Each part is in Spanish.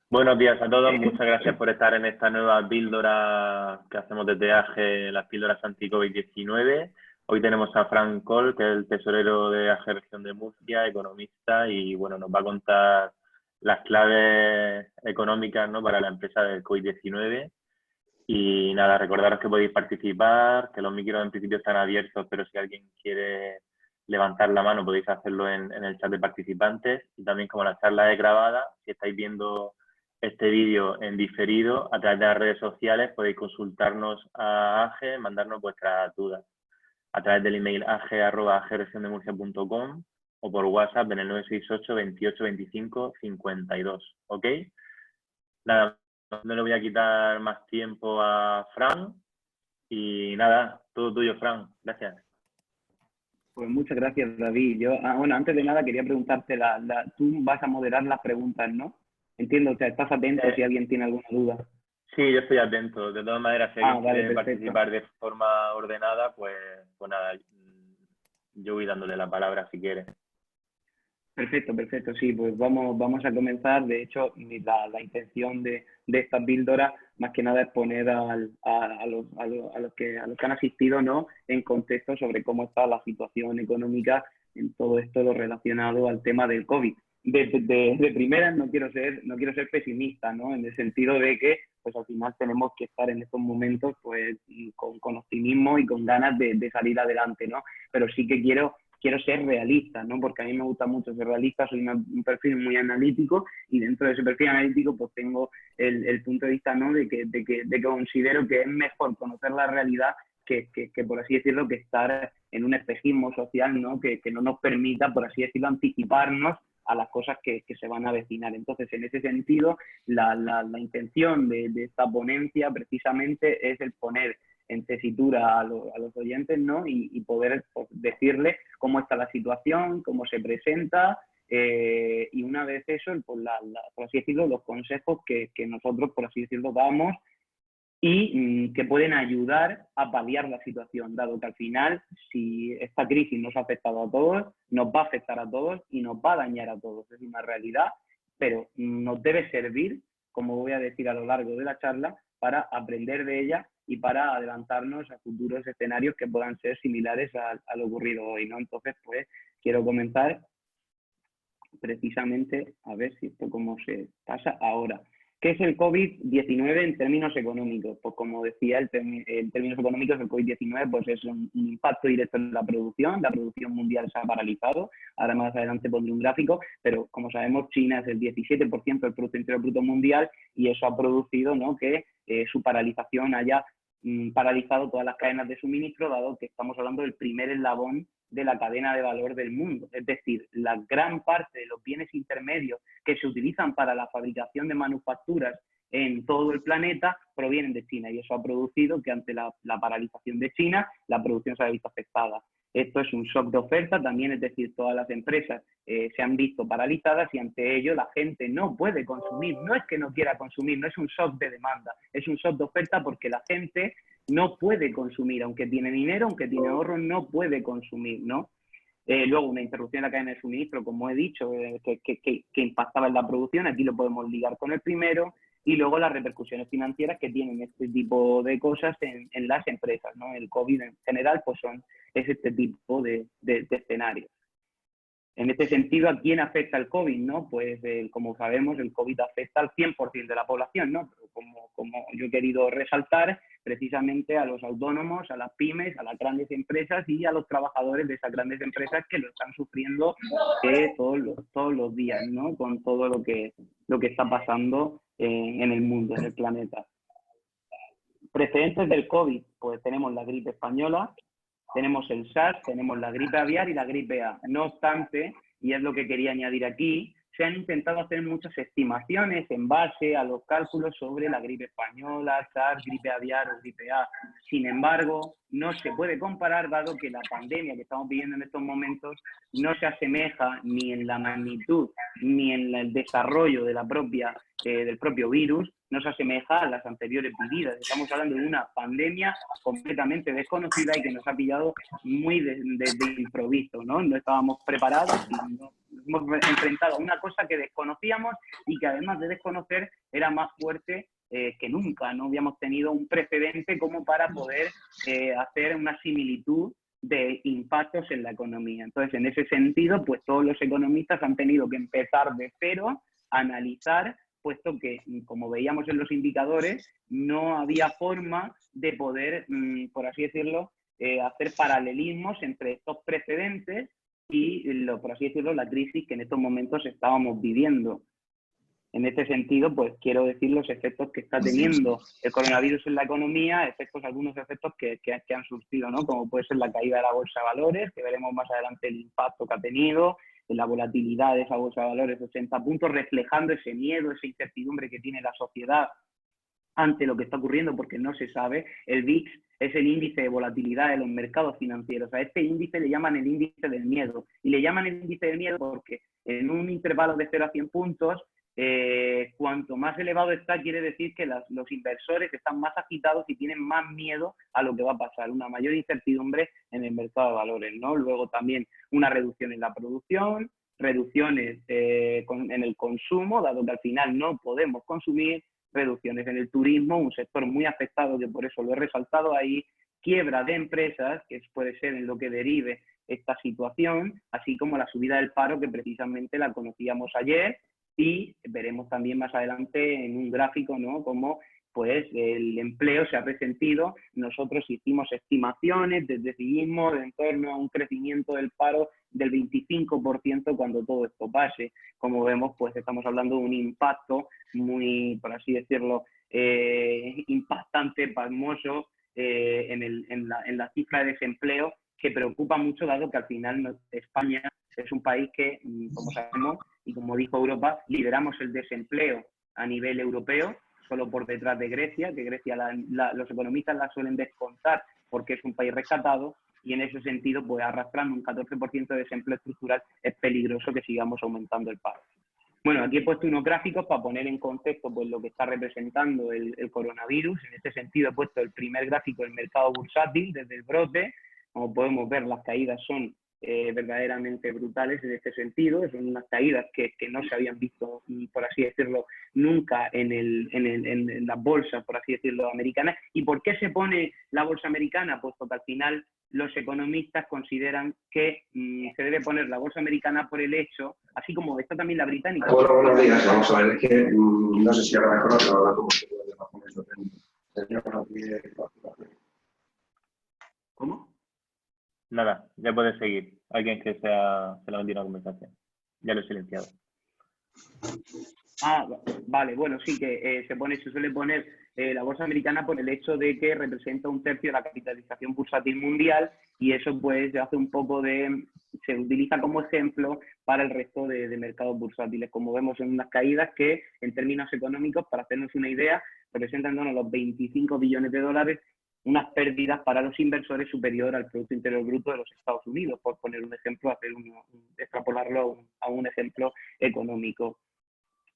Buenos días a todos, muchas gracias por estar en esta nueva píldora que hacemos desde AGE, las píldoras anti-COVID-19. Hoy tenemos a Fran Coll, que es el tesorero de AGE Región de Murcia, economista, y bueno, nos va a contar las claves económicas, ¿no?, para la empresa del COVID-19. Y nada, recordaros que podéis participar, que los micros en principio están abiertos, pero si alguien quiere levantar la mano podéis hacerlo en el chat de participantes. Y también, como la charla es grabada, si estáis viendo este vídeo en diferido a través de las redes sociales, podéis consultarnos a AGE, mandarnos vuestras dudas a través del email age@ageregiondeMurcia.com o por WhatsApp en el 968 28 25 52, ¿ok? Nada, no le voy a quitar más tiempo a Fran y nada, todo tuyo, Fran. Gracias. Pues muchas gracias, David. Bueno, antes de nada quería preguntarte, tú vas a moderar las preguntas, ¿no? Entiendo, o sea, estás atento si alguien tiene alguna duda. Sí, yo estoy atento. De todas maneras, si alguien Vale, quiere perfecto. participar de forma ordenada, pues nada, yo voy dándole la palabra si quiere. Perfecto, sí, pues vamos a comenzar. De hecho, la intención de esta píldora, más que nada, es poner a los que han asistido, ¿no?, en contexto sobre cómo está la situación económica en todo esto lo relacionado al tema del COVID. De primeras no quiero ser pesimista, ¿no?, en el sentido de que pues al final tenemos que estar en estos momentos pues con optimismo y con ganas de salir adelante, ¿no? Pero sí que quiero ser realista, ¿no? Porque a mí me gusta mucho ser realista, soy un perfil muy analítico y dentro de ese perfil analítico pues tengo el punto de vista, ¿no?, de que considero que es mejor conocer la realidad que por así decirlo, que estar en un espejismo social, ¿no?, que no nos permita, por así decirlo, anticiparnos a las cosas que se van a avecinar. Entonces, en ese sentido, la intención de esta ponencia precisamente es el poner en tesitura a los oyentes, ¿no?, y poder pues, decirles cómo está la situación, cómo se presenta, y una vez eso, pues por así decirlo, los consejos que nosotros, por así decirlo, damos y que pueden ayudar a paliar la situación, dado que al final, si esta crisis nos ha afectado a todos, nos va a afectar a todos y nos va a dañar a todos. Es una realidad, pero nos debe servir, como voy a decir a lo largo de la charla, para aprender de ella y para adelantarnos a futuros escenarios que puedan ser similares a lo ocurrido hoy, ¿no? Entonces, pues, quiero comenzar precisamente a ver si esto cómo se pasa ahora. ¿Qué es el COVID-19 en términos económicos? Pues como decía, en términos económicos el COVID-19 pues es un impacto directo en la producción mundial se ha paralizado, ahora más adelante pondré un gráfico, pero como sabemos China es el 17% del Producto Interior Bruto mundial y eso ha producido, ¿no?, que su paralización haya paralizado todas las cadenas de suministro, dado que estamos hablando del primer eslabón de la cadena de valor del mundo. Es decir, la gran parte de los bienes intermedios que se utilizan para la fabricación de manufacturas en todo el planeta provienen de China y eso ha producido que ante la paralización de China la producción se haya visto afectada. Esto es un shock de oferta también, es decir, todas las empresas se han visto paralizadas y ante ello la gente no puede consumir. No es que no quiera consumir, no es un shock de demanda, es un shock de oferta porque la gente no puede consumir, aunque tiene dinero, aunque tiene ahorro, no puede consumir, ¿no? Luego, una interrupción en la cadena de suministro, como he dicho, que impactaba en la producción, aquí lo podemos ligar con el primero, y luego las repercusiones financieras que tienen este tipo de cosas en las empresas, ¿no? El COVID en general pues es este tipo de escenarios. En este sentido, ¿a quién afecta el COVID, no? Pues, como sabemos, el COVID afecta al 100% de la población, ¿no? Pero como yo he querido resaltar, precisamente a los autónomos, a las pymes, a las grandes empresas y a los trabajadores de esas grandes empresas que lo están sufriendo todos los días, ¿no? Con todo lo que está pasando en el mundo, en el planeta. Precedentes del COVID, pues tenemos la gripe española, tenemos el SARS, tenemos la gripe aviar y la gripe A. No obstante, y es lo que quería añadir aquí, se han intentado hacer muchas estimaciones en base a los cálculos sobre la gripe española, SARS, gripe aviar o gripe A. Sin embargo, no se puede comparar dado que la pandemia que estamos viviendo en estos momentos no se asemeja ni en la magnitud ni en el desarrollo de del propio virus, no se asemeja a las anteriores vividas. Estamos hablando de una pandemia completamente desconocida y que nos ha pillado muy de improviso, ¿no? No estábamos preparados y no enfrentado a una cosa que desconocíamos y que además de desconocer era más fuerte que nunca. No habíamos tenido un precedente como para poder hacer una similitud de impactos en la economía. Entonces, en ese sentido, pues todos los economistas han tenido que empezar de cero a analizar, puesto que, como veíamos en los indicadores, no había forma de poder, por así decirlo, hacer paralelismos entre estos precedentes y, por así decirlo, la crisis que en estos momentos estábamos viviendo. En este sentido, pues quiero decir los efectos que está teniendo el coronavirus en la economía, algunos efectos que han surgido, ¿no? Como puede ser la caída de la bolsa de valores, que veremos más adelante el impacto que ha tenido, en la volatilidad de esa bolsa de valores de 80 puntos, reflejando ese miedo, esa incertidumbre que tiene la sociedad ante lo que está ocurriendo, porque no se sabe. El VIX es el índice de volatilidad de los mercados financieros. A este índice le llaman el índice del miedo. Y le llaman el índice del miedo porque en un intervalo de 0 a 100 puntos, cuanto más elevado está, quiere decir que los inversores están más agitados y tienen más miedo a lo que va a pasar, una mayor incertidumbre en el mercado de valores, ¿no? Luego también una reducción en la producción, reducciones en el consumo, dado que al final no podemos consumir, reducciones en el turismo, un sector muy afectado, que por eso lo he resaltado ahí, quiebra de empresas, que puede ser en lo que derive esta situación, así como la subida del paro, que precisamente la conocíamos ayer, y veremos también más adelante en un gráfico, ¿no?, cómo pues el empleo se ha resentido. Nosotros hicimos estimaciones desde Civismo en torno a un crecimiento del paro del 25% cuando todo esto pase. Como vemos, pues estamos hablando de un impacto muy, por así decirlo, impactante, pasmoso en la cifra de desempleo, que preocupa mucho, dado que al final España es un país que, como sabemos, y como dijo Europa, lideramos el desempleo a nivel europeo, solo por detrás de Grecia, que Grecia los economistas la suelen descontar porque es un país rescatado, y en ese sentido, pues arrastrando un 14% de desempleo estructural, es peligroso que sigamos aumentando el paro. Bueno, aquí he puesto unos gráficos para poner en contexto pues lo que está representando el coronavirus. En este sentido he puesto el primer gráfico del mercado bursátil desde el brote. Como podemos ver, las caídas son verdaderamente brutales en este sentido. Son unas caídas que no se habían visto, por así decirlo, nunca en las bolsas, por así decirlo, americanas. ¿Y por qué se pone la bolsa americana? Pues porque al final los economistas consideran que se debe poner la bolsa americana por el hecho, así como está también la británica. Bueno, buenos días. Vamos a ver, es que no sé si ahora mejor o no, como se puede ¿Cómo? Nada, ya puedes seguir. Alguien que se le ha vendido una conversación. Ya lo he silenciado. Ah, vale, bueno, sí que se suele poner la bolsa americana por el hecho de que representa 1/3 de la capitalización bursátil mundial, y eso pues se hace un poco se utiliza como ejemplo para el resto de mercados bursátiles, como vemos en unas caídas que en términos económicos, para hacernos una idea, representan los 25 billones de dólares, unas pérdidas para los inversores superior al Producto Interior Bruto de los Estados Unidos, por poner un ejemplo, extrapolarlo a un ejemplo económico.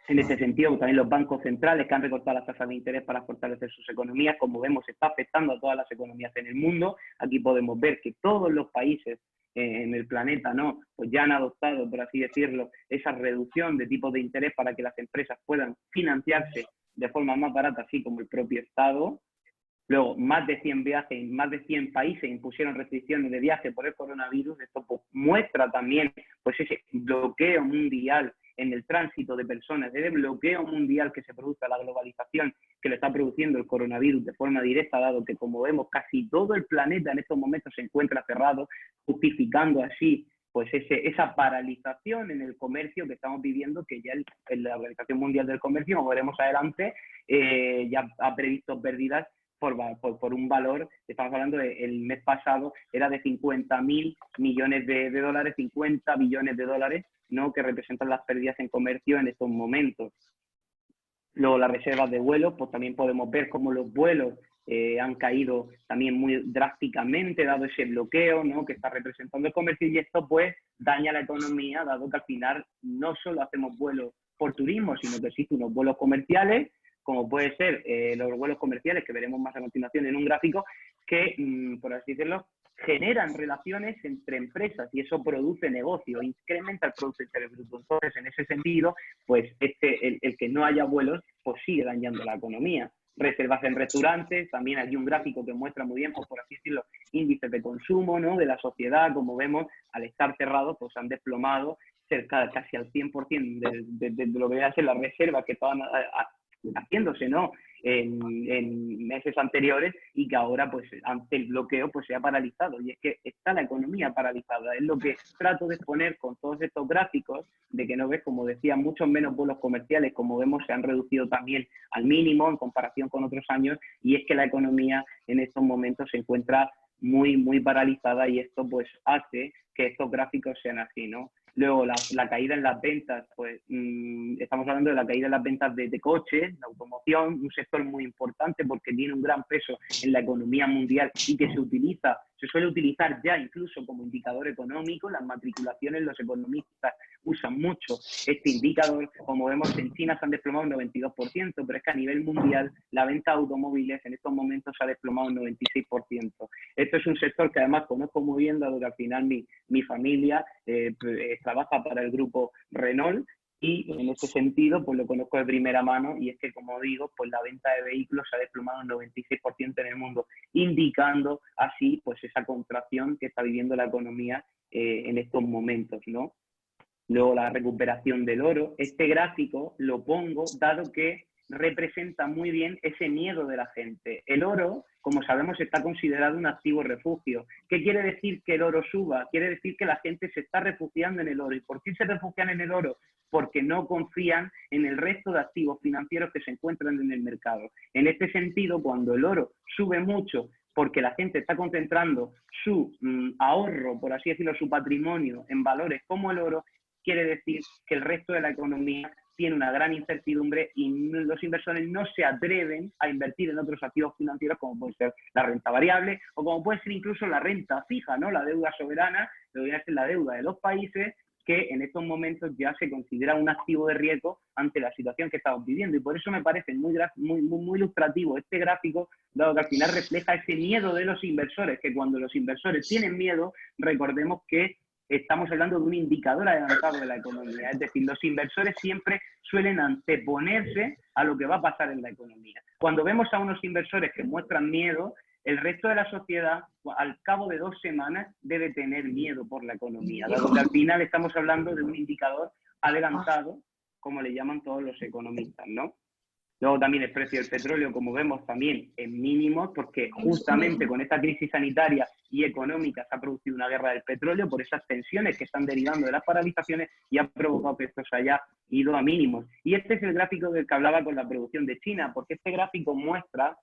En este sentido, también los bancos centrales que han recortado las tasas de interés para fortalecer sus economías, como vemos, está afectando a todas las economías en el mundo. Aquí podemos ver que todos los países en el planeta, ¿no?, pues ya han adoptado, por así decirlo, esa reducción de tipos de interés para que las empresas puedan financiarse de forma más barata, así como el propio Estado. Luego, más de 100 países impusieron restricciones de viaje por el coronavirus. Esto pues muestra también pues ese bloqueo mundial en el tránsito de personas, ese bloqueo mundial que se produce a la globalización, que lo está produciendo el coronavirus de forma directa, dado que, como vemos, casi todo el planeta en estos momentos se encuentra cerrado, justificando así pues esa paralización en el comercio que estamos viviendo, que ya la Organización Mundial del Comercio, como veremos adelante, ya ha previsto pérdidas por un valor, estamos hablando del mes pasado, era de 50.000 millones de dólares, 50 billones de dólares, ¿no?, que representan las pérdidas en comercio en estos momentos. Luego, las reservas de vuelos, pues también podemos ver cómo los vuelos han caído también muy drásticamente, dado ese bloqueo, ¿no?, que está representando el comercio, y esto pues daña la economía, dado que al final no solo hacemos vuelos por turismo, sino que existen unos vuelos comerciales, como puede ser los vuelos comerciales, que veremos más a continuación en un gráfico, que, por así decirlo, generan relaciones entre empresas y eso produce negocio, incrementa el Producto Interior Bruto. Entonces, en ese sentido, pues el que no haya vuelos, pues sigue dañando la economía. Reservas en restaurantes, también hay un gráfico que muestra muy bien, pues por así decirlo, índices de consumo, ¿no?, de la sociedad, como vemos, al estar cerrados, pues han desplomado cerca casi al 100% de lo que debe ser las reservas que estaban haciéndose, ¿no?, en meses anteriores, y que ahora, pues ante el bloqueo, pues se ha paralizado. Y es que está la economía paralizada. Es lo que trato de exponer con todos estos gráficos, de que no ves, como decía, muchos menos vuelos comerciales, como vemos, se han reducido también al mínimo en comparación con otros años, y es que la economía en estos momentos se encuentra muy paralizada, y esto pues hace que estos gráficos sean así, ¿no? Luego, la caída en las ventas, pues estamos hablando de la caída en las ventas de coches, de automoción, un sector muy importante porque tiene un gran peso en la economía mundial y que se suele utilizar ya incluso como indicador económico. Las matriculaciones, los economistas usan mucho este indicador. Como vemos, en China se han desplomado un 92%, pero es que a nivel mundial la venta de automóviles en estos momentos se ha desplomado un 96%. Esto es un sector que además conozco muy bien, dado que al final mi familia trabaja para el grupo Renault, y en ese sentido pues lo conozco de primera mano, y es que, como digo, pues la venta de vehículos se ha desplomado un 96% en el mundo, indicando así pues esa contracción que está viviendo la economía en estos momentos, ¿no? Luego, la recuperación del oro. Este gráfico lo pongo dado que representa muy bien ese miedo de la gente. El oro, como sabemos, está considerado un activo refugio. ¿Qué quiere decir que el oro suba? Quiere decir que la gente se está refugiando en el oro. ¿Y por qué se refugian en el oro? Porque no confían en el resto de activos financieros que se encuentran en el mercado. En este sentido, cuando el oro sube mucho, porque la gente está concentrando su ahorro, por así decirlo, su patrimonio en valores como el oro, quiere decir que el resto de la economía tiene una gran incertidumbre y los inversores no se atreven a invertir en otros activos financieros, como puede ser la renta variable o como puede ser incluso la renta fija, ¿no?, la deuda soberana, que debería ser la deuda de los países, que en estos momentos ya se considera un activo de riesgo ante la situación que estamos viviendo. Y por eso me parece muy ilustrativo este gráfico, dado que al final refleja ese miedo de los inversores, que cuando los inversores tienen miedo, recordemos que estamos hablando de un indicador adelantado de la economía. Es decir, los inversores siempre suelen anteponerse a lo que va a pasar en la economía. Cuando vemos a unos inversores que muestran miedo, el resto de la sociedad, al cabo de 2 semanas, debe tener miedo por la economía, dado que al final estamos hablando de un indicador adelantado, como le llaman todos los economistas, ¿no? Luego también el precio del petróleo, como vemos, también en mínimos, porque justamente con esta crisis sanitaria y económica se ha producido una guerra del petróleo por esas tensiones que están derivando de las paralizaciones, y ha provocado que esto se haya ido a mínimos. Y este es el gráfico del que hablaba con la producción de China, porque este gráfico muestra,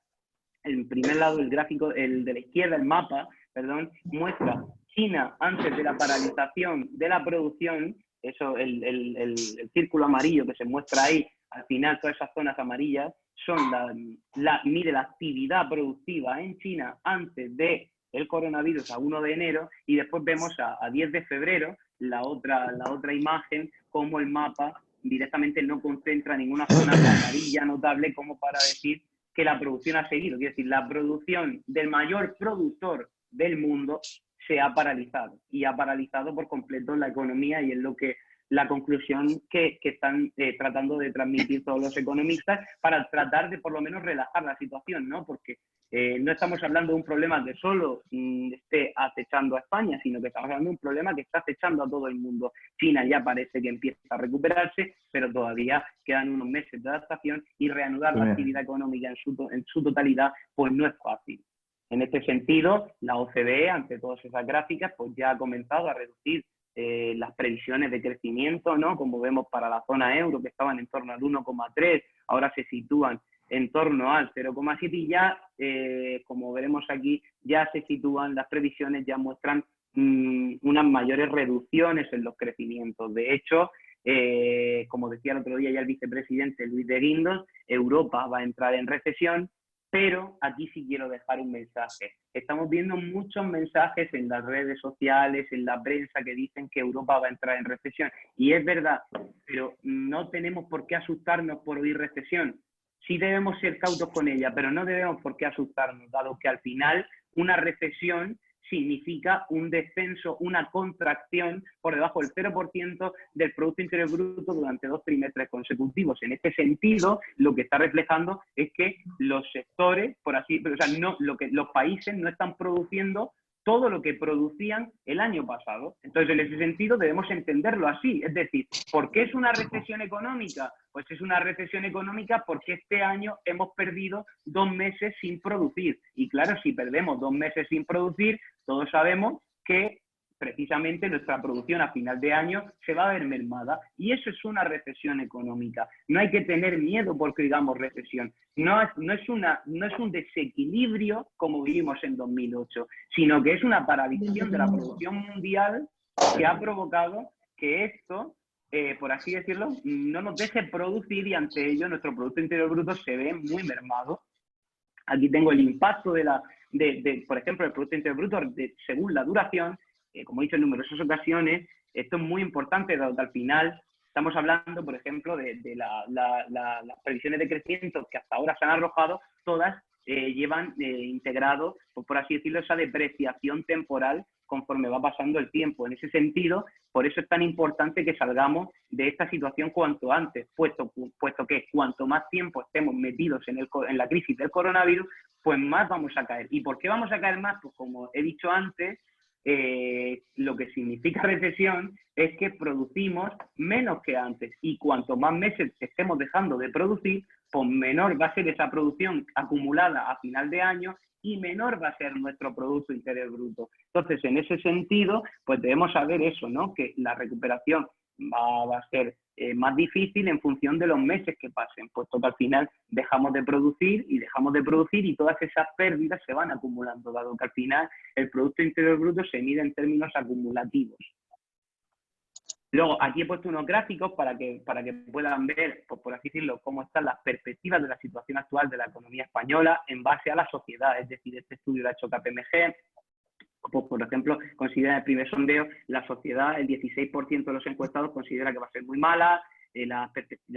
en primer lado, el gráfico, el de la izquierda, el mapa, perdón, muestra China antes de la paralización de la producción. Eso, el círculo amarillo que se muestra ahí, al final todas esas zonas amarillas son mide la actividad productiva en China antes de el coronavirus a 1 de enero, y después vemos a 10 de febrero la otra imagen, como el mapa directamente no concentra ninguna zona amarilla notable como para decir que la producción ha seguido. Quiere decir, la producción del mayor productor del mundo se ha paralizado, y ha paralizado por completo la economía, y es lo que la conclusión que están tratando de transmitir todos los economistas para tratar de por lo menos relajar la situación, ¿no? Porque no estamos hablando de un problema que solo esté acechando a España, sino que estamos hablando de un problema que está acechando a todo el mundo. China ya parece que empieza a recuperarse, pero todavía quedan unos meses de adaptación, y reanudar la actividad económica en su totalidad pues no es fácil. En este sentido, la OCDE, ante todas esas gráficas, pues ya ha comenzado a reducir las previsiones de crecimiento, ¿no? Como vemos para la zona euro, que estaban en torno al 1,3, ahora se sitúan en torno al 0,7, y ya, como veremos aquí, ya se sitúan, las previsiones ya muestran unas mayores reducciones en los crecimientos. De hecho, como decía el otro día ya el vicepresidente Luis de Guindos, Europa va a entrar en recesión. Pero aquí sí quiero dejar un mensaje. Estamos viendo muchos mensajes en las redes sociales, en la prensa, que dicen que Europa va a entrar en recesión. Y es verdad, pero no tenemos por qué asustarnos por oír recesión. Sí debemos ser cautos con ella, pero no debemos por qué asustarnos, dado que al final una recesión significa un descenso, una contracción por debajo del 0% del Producto Interior Bruto durante 2 trimestres consecutivos. En este sentido, lo que está reflejando es que los sectores, por así, o sea, no, los países no están produciendo todo lo que producían el año pasado. Entonces, en ese sentido, debemos entenderlo así. Es decir, ¿por qué es una recesión económica? Pues es una recesión económica porque este año hemos perdido 2 meses sin producir. Y claro, si perdemos 2 meses sin producir, todos sabemos que precisamente nuestra producción a final de año se va a ver mermada. Y eso es una recesión económica. No hay que tener miedo porque digamos recesión. No es un desequilibrio como vivimos en 2008, sino que es una paralización de la producción mundial que ha provocado que esto, por así decirlo, no nos deje producir y ante ello nuestro Producto Interior Bruto se ve muy mermado. Aquí tengo el impacto por ejemplo, el Producto Interior Bruto según la duración. Como he dicho en numerosas ocasiones, esto es muy importante, dado que al final estamos hablando, por ejemplo, de las previsiones de crecimiento que hasta ahora se han arrojado, todas llevan integrado, por así decirlo, esa depreciación temporal conforme va pasando el tiempo. En ese sentido, por eso es tan importante que salgamos de esta situación cuanto antes, puesto que cuanto más tiempo estemos metidos en la crisis del coronavirus, pues más vamos a caer. ¿Y por qué vamos a caer más? Pues como he dicho antes, lo que significa recesión es que producimos menos que antes y cuanto más meses estemos dejando de producir, pues menor va a ser esa producción acumulada a final de año y menor va a ser nuestro Producto Interior Bruto. Entonces, en ese sentido, pues debemos saber eso, ¿no? Que la recuperación va a ser más difícil en función de los meses que pasen, puesto que al final dejamos de producir y todas esas pérdidas se van acumulando, dado que al final el Producto Interior Bruto se mide en términos acumulativos. Luego, aquí he puesto unos gráficos para que puedan ver, pues, por así decirlo, cómo están las perspectivas de la situación actual de la economía española en base a la sociedad. Es decir, este estudio lo ha hecho KPMG. Pues, por ejemplo, considera en el primer sondeo la sociedad, el 16% de los encuestados considera que va a ser muy mala, la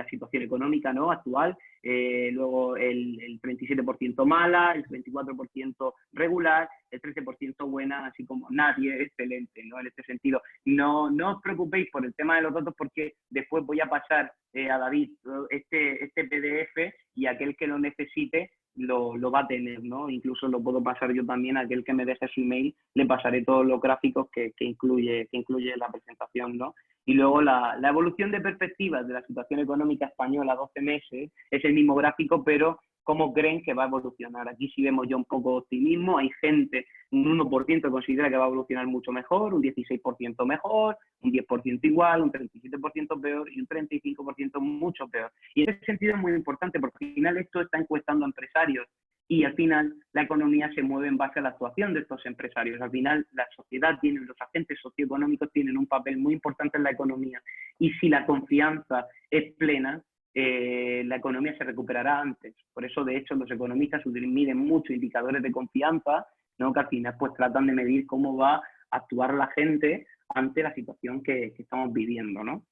situación económica, ¿no?, actual, luego el 37% mala, el 24% regular, el 13% buena, así como nadie, excelente, ¿no? En este sentido, no os preocupéis por el tema de los datos porque después voy a pasar a David este PDF y aquel que lo necesite lo va a tener, ¿no? Incluso lo puedo pasar yo también a aquel que me deje su email, le pasaré todos los gráficos que incluye la presentación, ¿no? Y luego la evolución de perspectivas de la situación económica española a 12 meses es el mismo gráfico, pero cómo creen que va a evolucionar. Aquí sí vemos ya un poco de optimismo, hay gente, un 1% considera que va a evolucionar mucho mejor, un 16% mejor, un 10% igual, un 37% peor y un 35% mucho peor. Y en ese sentido es muy importante porque al final esto está encuestando a empresarios y al final la economía se mueve en base a la actuación de estos empresarios. Al final la sociedad los agentes socioeconómicos tienen un papel muy importante en la economía y si la confianza es plena, la economía se recuperará antes. Por eso, de hecho, los economistas miden mucho indicadores de confianza, ¿no?, que al final pues tratan de medir cómo va a actuar la gente ante la situación que estamos viviendo, ¿no?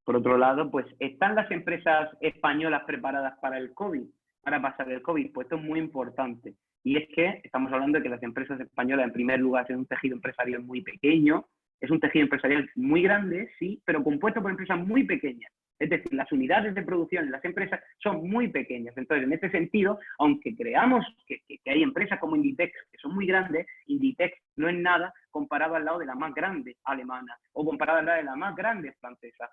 Por otro lado, pues, ¿están las empresas españolas preparadas para el COVID? Para pasar el COVID, pues esto es muy importante. Y es que estamos hablando de que las empresas españolas, en primer lugar, es un tejido empresarial muy pequeño, es un tejido empresarial muy grande, sí, pero compuesto por empresas muy pequeñas. Es decir, las unidades de producción en las empresas son muy pequeñas. Entonces, en este sentido, aunque creamos que hay empresas como Inditex que son muy grandes, Inditex no es nada comparado al lado de la más grande alemana o comparado al lado de la más grande francesa.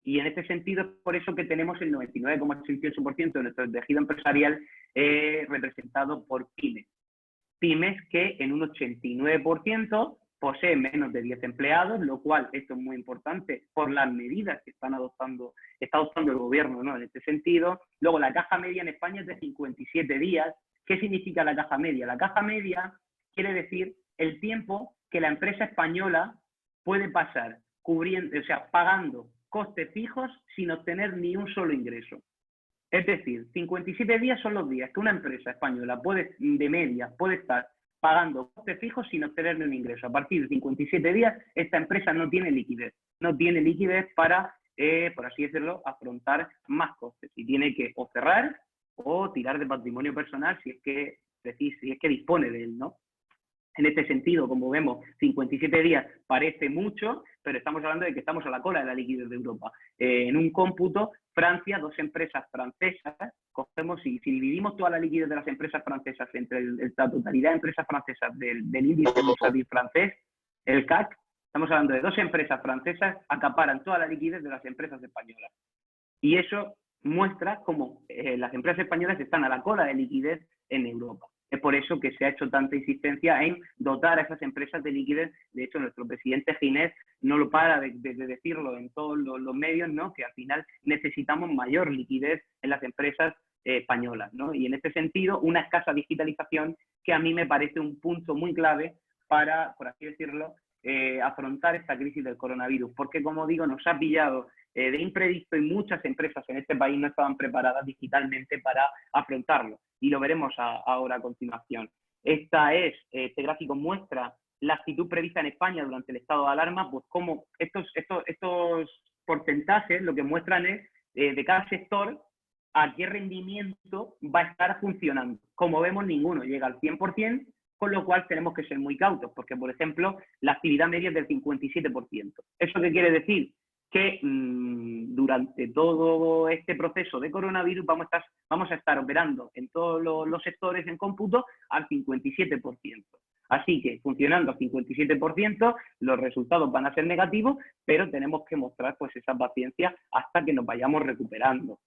Y en este sentido es por eso que tenemos el 99,88% de nuestro tejido empresarial representado por pymes. Pymes que en un 89% poseen menos de 10 empleados, lo cual, esto es muy importante, por las medidas que está adoptando el gobierno, ¿no?, en este sentido. Luego, la caja media en España es de 57 días. ¿Qué significa la caja media? La caja media quiere decir el tiempo que la empresa española puede pasar pagando costes fijos sin obtener ni un solo ingreso. Es decir, 57 días son los días que una empresa española de media puede estar pagando costes fijos sin obtener ni un ingreso. A partir de 57 días, esta empresa no tiene liquidez. No tiene liquidez para, por así decirlo, afrontar más costes. Y tiene que o cerrar o tirar de patrimonio personal si es que dispone de él, ¿no? En este sentido, como vemos, 57 días parece mucho, pero estamos hablando de que estamos a la cola de la liquidez de Europa. En un cómputo, Francia, 2 empresas francesas, cogemos, si dividimos toda la liquidez de las empresas francesas entre la totalidad de empresas francesas del índice bursátil francés, el CAC, estamos hablando de 2 empresas francesas acaparan toda la liquidez de las empresas españolas. Y eso muestra cómo las empresas españolas están a la cola de liquidez en Europa. Es por eso que se ha hecho tanta insistencia en dotar a esas empresas de liquidez. De hecho, nuestro presidente Ginés no lo para de decirlo en todos los medios, ¿no? Que al final necesitamos mayor liquidez en las empresas españolas, ¿no? Y en este sentido, una escasa digitalización que a mí me parece un punto muy clave para, por así decirlo, afrontar esta crisis del coronavirus. Porque, como digo, nos ha pillado de imprevisto y muchas empresas en este país no estaban preparadas digitalmente para afrontarlo. Y lo veremos ahora a continuación. Este gráfico muestra la actitud prevista en España durante el estado de alarma, pues cómo estos porcentajes lo que muestran es de cada sector a qué rendimiento va a estar funcionando. Como vemos, ninguno llega al 100%, con lo cual tenemos que ser muy cautos, porque, por ejemplo, la actividad media es del 57%. ¿Eso qué quiere decir? Que durante todo este proceso de coronavirus vamos a estar operando en todos los sectores en cómputo al 57%. Así que, funcionando al 57%, los resultados van a ser negativos, pero tenemos que mostrar pues esa paciencia hasta que nos vayamos recuperando.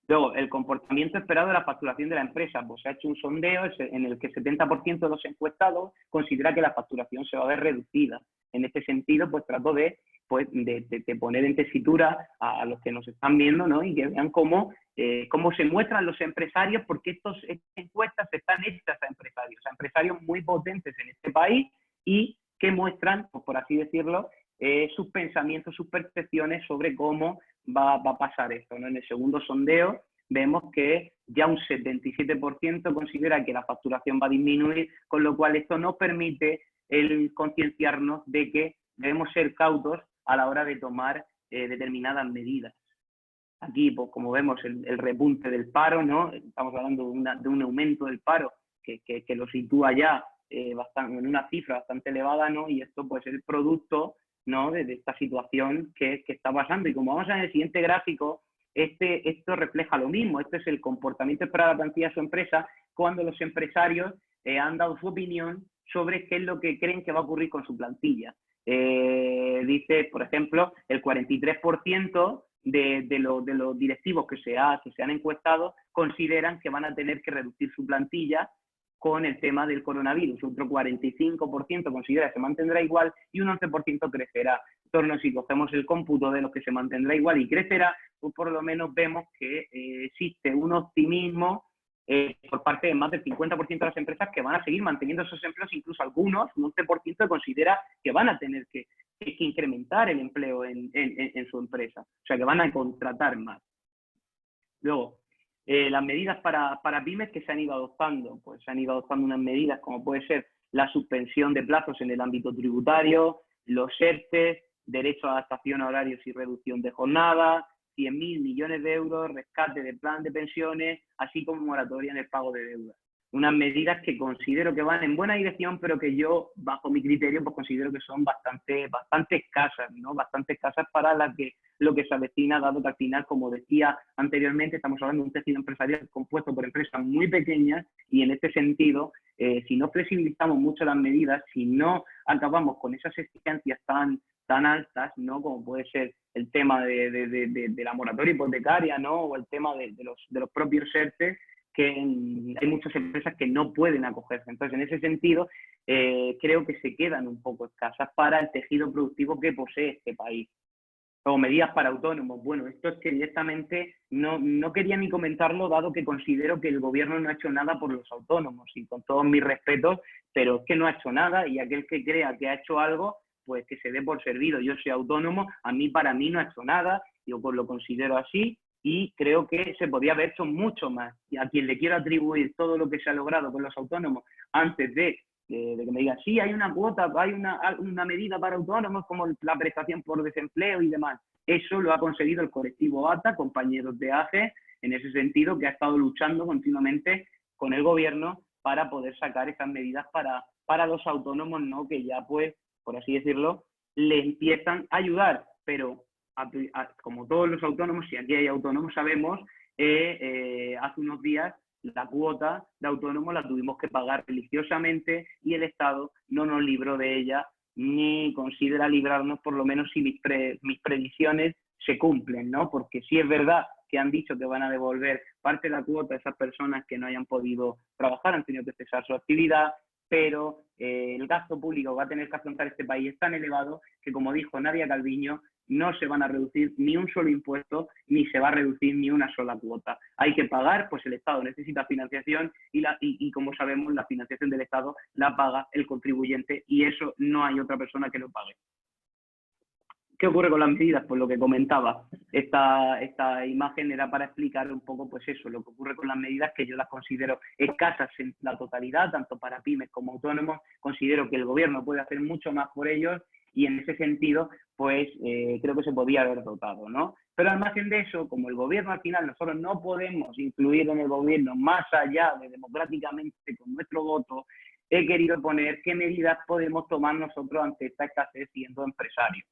Luego, el comportamiento esperado de la facturación de la empresa. Pues se ha hecho un sondeo en el que el 70% de los encuestados considera que la facturación se va a ver reducida. En este sentido, pues trato de poner en tesitura a los que nos están viendo, ¿no? Y que vean cómo se muestran los empresarios, porque estas encuestas están hechas a empresarios muy potentes en este país y que muestran, pues por así decirlo, sus pensamientos, sus percepciones sobre cómo va a pasar esto, ¿no? En el segundo sondeo vemos que ya un 77% considera que la facturación va a disminuir, con lo cual esto nos permite el concienciarnos de que debemos ser cautos a la hora de tomar determinadas medidas. Aquí, pues, como vemos, el repunte del paro, ¿no? Estamos hablando de un aumento del paro que lo sitúa ya en una cifra bastante elevada, ¿no? Y esto pues es el producto, ¿no? de esta situación que está pasando. Y como vamos a ver en el siguiente gráfico, esto refleja lo mismo. Este es el comportamiento esperado de la plantilla de su empresa cuando los empresarios han dado su opinión sobre qué es lo que creen que va a ocurrir con su plantilla. Dice, por ejemplo, el 43% de los directivos que se han encuestado consideran que van a tener que reducir su plantilla con el tema del coronavirus. Otro 45% considera que se mantendrá igual y un 11% crecerá. En torno, si cogemos el cómputo de los que se mantendrá igual y crecerá, pues por lo menos vemos que existe un optimismo por parte de más del 50% de las empresas que van a seguir manteniendo esos empleos, incluso algunos, un 11% considera que van a tener que incrementar el empleo en su empresa, o sea que van a contratar más. Luego, las medidas para pymes que se han ido adoptando, pues se han ido adoptando unas medidas como puede ser la suspensión de plazos en el ámbito tributario, los ERTE, derecho a adaptación a horarios y reducción de jornada, 100.000 millones de euros, rescate de plan de pensiones, así como moratoria en el pago de deuda. Unas medidas que considero que van en buena dirección, pero que yo, bajo mi criterio, pues considero que son bastante escasas, ¿no? Bastante escasas para lo que se avecina, dado que al final, como decía anteriormente, estamos hablando de un tejido empresarial compuesto por empresas muy pequeñas y en este sentido, si no flexibilizamos mucho las medidas, si no acabamos con esas exigencias tan altas, ¿no? Como puede ser el tema de la moratoria hipotecaria, ¿no? O el tema de los propios ERTE, que hay muchas empresas que no pueden acogerse. Entonces, en ese sentido, creo que se quedan un poco escasas para el tejido productivo que posee este país. O medidas para autónomos. Bueno, esto es que directamente no quería ni comentarlo, dado que considero que el gobierno no ha hecho nada por los autónomos, y con todos mis respetos, pero es que no ha hecho nada, y aquel que crea que ha hecho algo, pues que se dé por servido. Yo soy autónomo, para mí no ha hecho nada, yo pues lo considero así, y creo que se podía haber hecho mucho más. Y a quien le quiero atribuir todo lo que se ha logrado con los autónomos antes de que me digan, sí, hay una cuota, hay una medida para autónomos como la prestación por desempleo y demás. Eso lo ha conseguido el colectivo ATA, compañeros de AGE, en ese sentido, que ha estado luchando continuamente con el gobierno para poder sacar esas medidas para los autónomos, ¿no? Que ya, pues, por así decirlo, le empiezan a ayudar, pero como todos los autónomos, si aquí hay autónomos, sabemos, hace unos días la cuota de autónomos la tuvimos que pagar religiosamente y el Estado no nos libró de ella ni considera librarnos, por lo menos si mis previsiones se cumplen, ¿no? Porque sí es verdad que han dicho que van a devolver parte de la cuota a esas personas que no hayan podido trabajar, han tenido que cesar su actividad, pero el gasto público que va a tener que afrontar este país es tan elevado que, como dijo Nadia Calviño, no se van a reducir ni un solo impuesto ni se va a reducir ni una sola cuota. Hay que pagar, pues el Estado necesita financiación y como sabemos, la financiación del Estado la paga el contribuyente y eso no hay otra persona que lo pague. ¿Qué ocurre con las medidas? Pues lo que comentaba, esta imagen era para explicar un poco pues eso, lo que ocurre con las medidas, que yo las considero escasas en la totalidad, tanto para pymes como autónomos. Considero que el gobierno puede hacer mucho más por ellos y en ese sentido pues creo que se podía haber dotado, ¿no? Pero al margen de eso, como el gobierno al final nosotros no podemos influir en el gobierno más allá de democráticamente con nuestro voto, he querido poner qué medidas podemos tomar nosotros ante esta escasez siendo empresarios.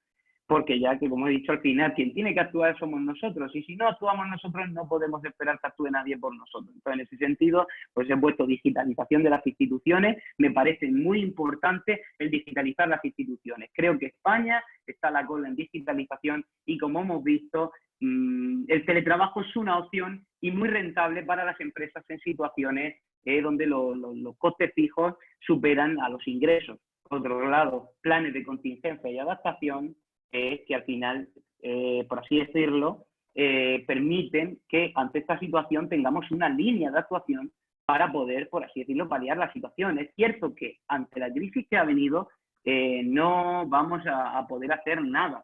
Porque ya que, como he dicho, al final quien tiene que actuar somos nosotros y si no actuamos nosotros no podemos esperar que actúe nadie por nosotros. Entonces, en ese sentido, pues he puesto digitalización de las instituciones. Me parece muy importante el digitalizar las instituciones. Creo que España está a la cola en digitalización y, como hemos visto, el teletrabajo es una opción y muy rentable para las empresas en situaciones donde los costes fijos superan a los ingresos. Por otro lado, planes de contingencia y adaptación que al final, por así decirlo, permiten que ante esta situación tengamos una línea de actuación para poder, por así decirlo, paliar la situación. Es cierto que ante la crisis que ha venido no vamos a poder hacer nada.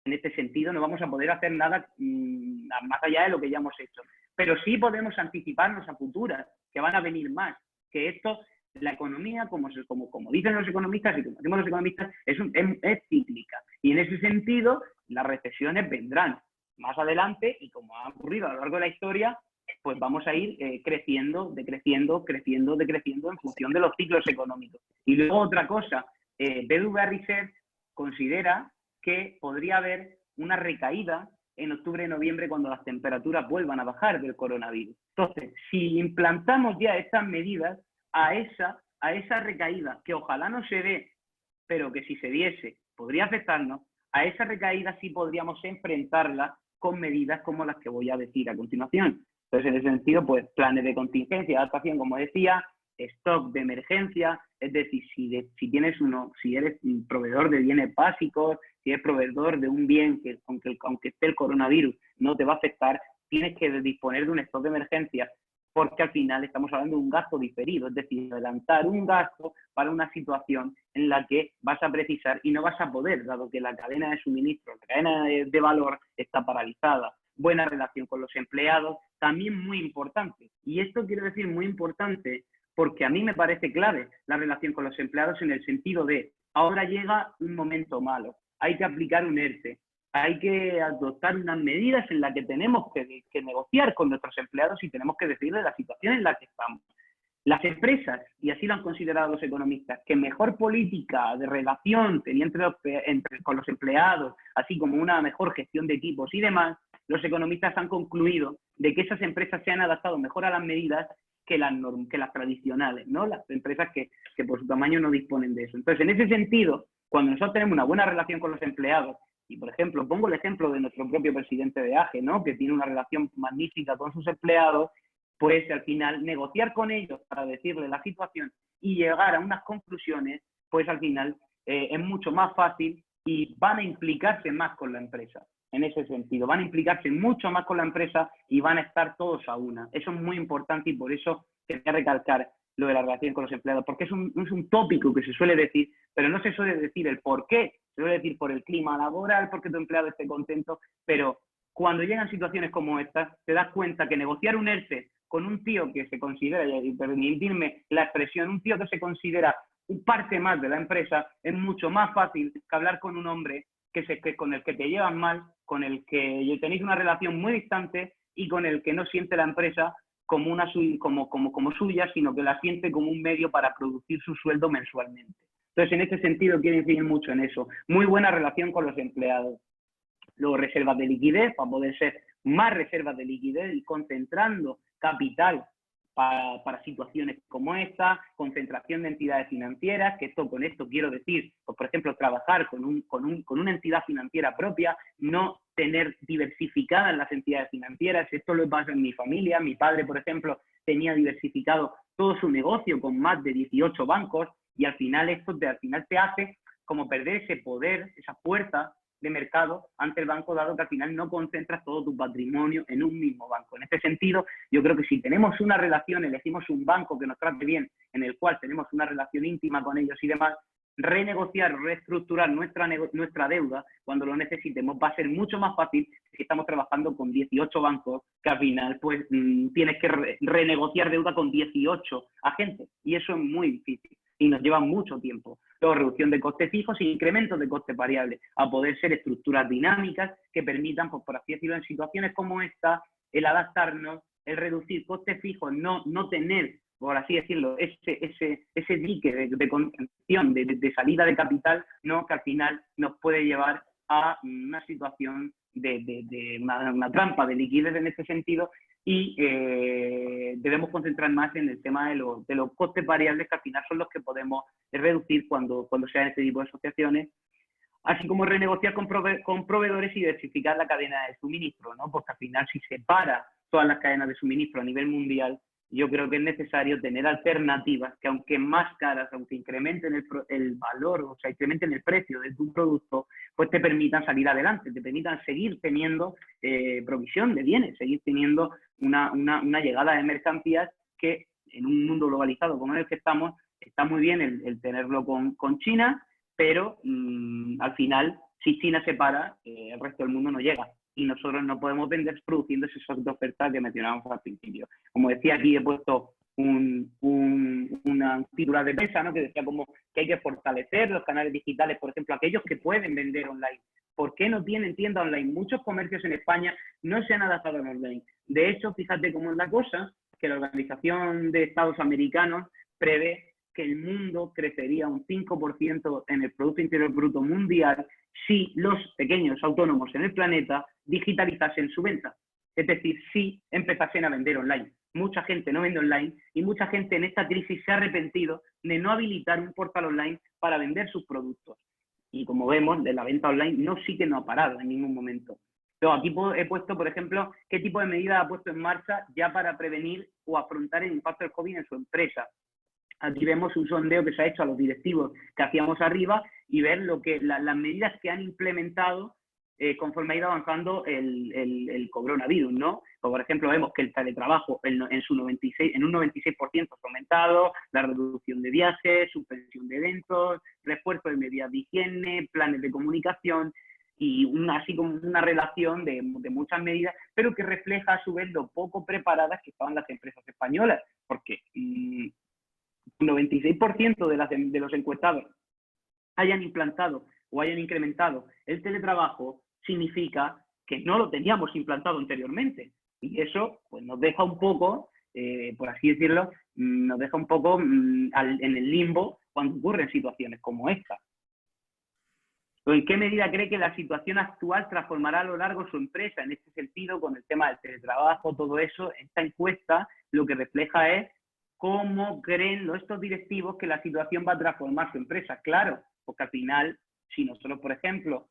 En este sentido, no vamos a poder hacer nada más allá de lo que ya hemos hecho. Pero sí podemos anticiparnos a futuras, que van a venir más, que esto... La economía, como dicen los economistas y como decimos los economistas, es cíclica. Y en ese sentido, las recesiones vendrán más adelante y como ha ocurrido a lo largo de la historia, pues vamos a ir creciendo, decreciendo en función de los ciclos económicos. Y luego otra cosa, BBVA Research considera que podría haber una recaída en octubre y noviembre cuando las temperaturas vuelvan a bajar del coronavirus. Entonces, si implantamos ya estas medidas, a esa recaída, que ojalá no se dé, pero que si se diese podría afectarnos, a esa recaída sí podríamos enfrentarla con medidas como las que voy a decir a continuación. Entonces, en ese sentido, pues planes de contingencia, adaptación, como decía, stock de emergencia, es decir, si eres un proveedor de bienes básicos, si eres proveedor de un bien que aunque esté el coronavirus no te va a afectar, tienes que disponer de un stock de emergencia, porque al final estamos hablando de un gasto diferido, es decir, adelantar un gasto para una situación en la que vas a precisar y no vas a poder, dado que la cadena de suministro, la cadena de valor está paralizada. Buena relación con los empleados, también muy importante. Y esto quiero decir muy importante porque a mí me parece clave la relación con los empleados en el sentido de, ahora llega un momento malo, hay que aplicar un ERTE, hay que adoptar unas medidas en las que tenemos que negociar con nuestros empleados y tenemos que decirles la situación en la que estamos. Las empresas, y así lo han considerado los economistas, que mejor política de relación tenía con los empleados, así como una mejor gestión de equipos y demás, los economistas han concluido de que esas empresas se han adaptado mejor a las medidas que las tradicionales, ¿no? Las empresas que por su tamaño no disponen de eso. Entonces, en ese sentido, cuando nosotros tenemos una buena relación con los empleados, y por ejemplo, pongo el ejemplo de nuestro propio presidente de AGE, ¿no? Que tiene una relación magnífica con sus empleados, pues al final negociar con ellos para decirles la situación y llegar a unas conclusiones, pues al final es mucho más fácil y van a implicarse más con la empresa. En ese sentido, van a implicarse mucho más con la empresa y van a estar todos a una. Eso es muy importante y por eso quería recalcar lo de la relación con los empleados, porque es un tópico que se suele decir, pero no se suele decir el por qué. Se suele decir por el clima laboral, porque tu empleado esté contento, pero cuando llegan situaciones como estas, te das cuenta que negociar un ERTE con un tío que se considera, y permitirme la expresión, un tío que se considera parte más de la empresa, es mucho más fácil que hablar con un hombre con el que te llevan mal, con el que tenéis una relación muy distante y con el que no siente la empresa como suya, sino que la siente como un medio para producir su sueldo mensualmente. Entonces, en este sentido, quiero incidir mucho en eso. Muy buena relación con los empleados. Luego, reservas de liquidez, para poder ser más reservas de liquidez y concentrando capital para situaciones como esta, concentración de entidades financieras, que con esto quiero decir, pues, por ejemplo, trabajar con una entidad financiera propia, no tener diversificadas las entidades financieras. Esto lo pasa en mi familia. Mi padre, por ejemplo, tenía diversificado todo su negocio con más de 18 bancos y al final esto te hace como perder ese poder, esa fuerza de mercado ante el banco, dado que al final no concentras todo tu patrimonio en un mismo banco. En este sentido, yo creo que si tenemos una relación, elegimos un banco que nos trate bien, en el cual tenemos una relación íntima con ellos y demás, renegociar, reestructurar nuestra deuda cuando lo necesitemos va a ser mucho más fácil si estamos trabajando con 18 bancos, que al final pues tienes que renegociar deuda con 18 agentes y eso es muy difícil y nos lleva mucho tiempo. Luego, reducción de costes fijos e incrementos de costes variables, a poder ser estructuras dinámicas que permitan, pues, por así decirlo, en situaciones como esta, el adaptarnos, el reducir costes fijos, no tener, por así decirlo, ese dique de contención, de salida de capital, ¿no?, que al final nos puede llevar a una situación de una trampa de liquidez en este sentido y debemos concentrar más en el tema de los costes variables, que al final son los que podemos reducir cuando sean este tipo de asociaciones, así como renegociar con proveedores y diversificar la cadena de suministro, ¿no? Porque al final, si se para todas las cadenas de suministro a nivel mundial, yo creo que es necesario tener alternativas que, aunque más caras, aunque incrementen el valor, o sea, incrementen el precio de tu producto, pues te permitan salir adelante, te permitan seguir teniendo provisión de bienes, seguir teniendo una llegada de mercancías que en un mundo globalizado como en el que estamos, está muy bien el tenerlo con China, pero al final, si China se para, el resto del mundo no llega. Y nosotros no podemos vender produciendo ese shock de oferta que mencionábamos al principio. Como decía aquí, he puesto una titular de prensa, ¿no?, que decía como que hay que fortalecer los canales digitales, por ejemplo, aquellos que pueden vender online. ¿Por qué no tienen tienda online? Muchos comercios en España no se han adaptado al online. De hecho, fíjate cómo es la cosa, que la Organización de Estados Americanos prevé que el mundo crecería un 5% en el Producto Interior Bruto mundial si los pequeños autónomos en el planeta digitalizasen su venta. Es decir, si empezasen a vender online. Mucha gente no vende online y mucha gente en esta crisis se ha arrepentido de no habilitar un portal online para vender sus productos. Y como vemos, de la venta online sí que no ha parado en ningún momento. Pero aquí he puesto, por ejemplo, qué tipo de medidas ha puesto en marcha ya para prevenir o afrontar el impacto del COVID en su empresa. Aquí vemos un sondeo que se ha hecho a los directivos que hacíamos arriba y ver las medidas que han implementado conforme ha ido avanzando el coronavirus, ¿no? Por ejemplo, vemos que el teletrabajo en un 96% ha aumentado, la reducción de viajes, suspensión de eventos, refuerzo de medidas de higiene, planes de comunicación y así como una relación de muchas medidas, pero que refleja a su vez lo poco preparadas que estaban las empresas españolas, porque el 96% de los encuestados hayan implantado o hayan incrementado el teletrabajo, significa que no lo teníamos implantado anteriormente. Y eso pues nos deja un poco, por así decirlo, nos deja un poco en el limbo cuando ocurren situaciones como esta. ¿En qué medida cree que la situación actual transformará a lo largo su empresa? En este sentido, con el tema del teletrabajo, todo eso, esta encuesta lo que refleja es cómo creen estos directivos que la situación va a transformar su empresa. Claro, porque al final, si nosotros, por ejemplo,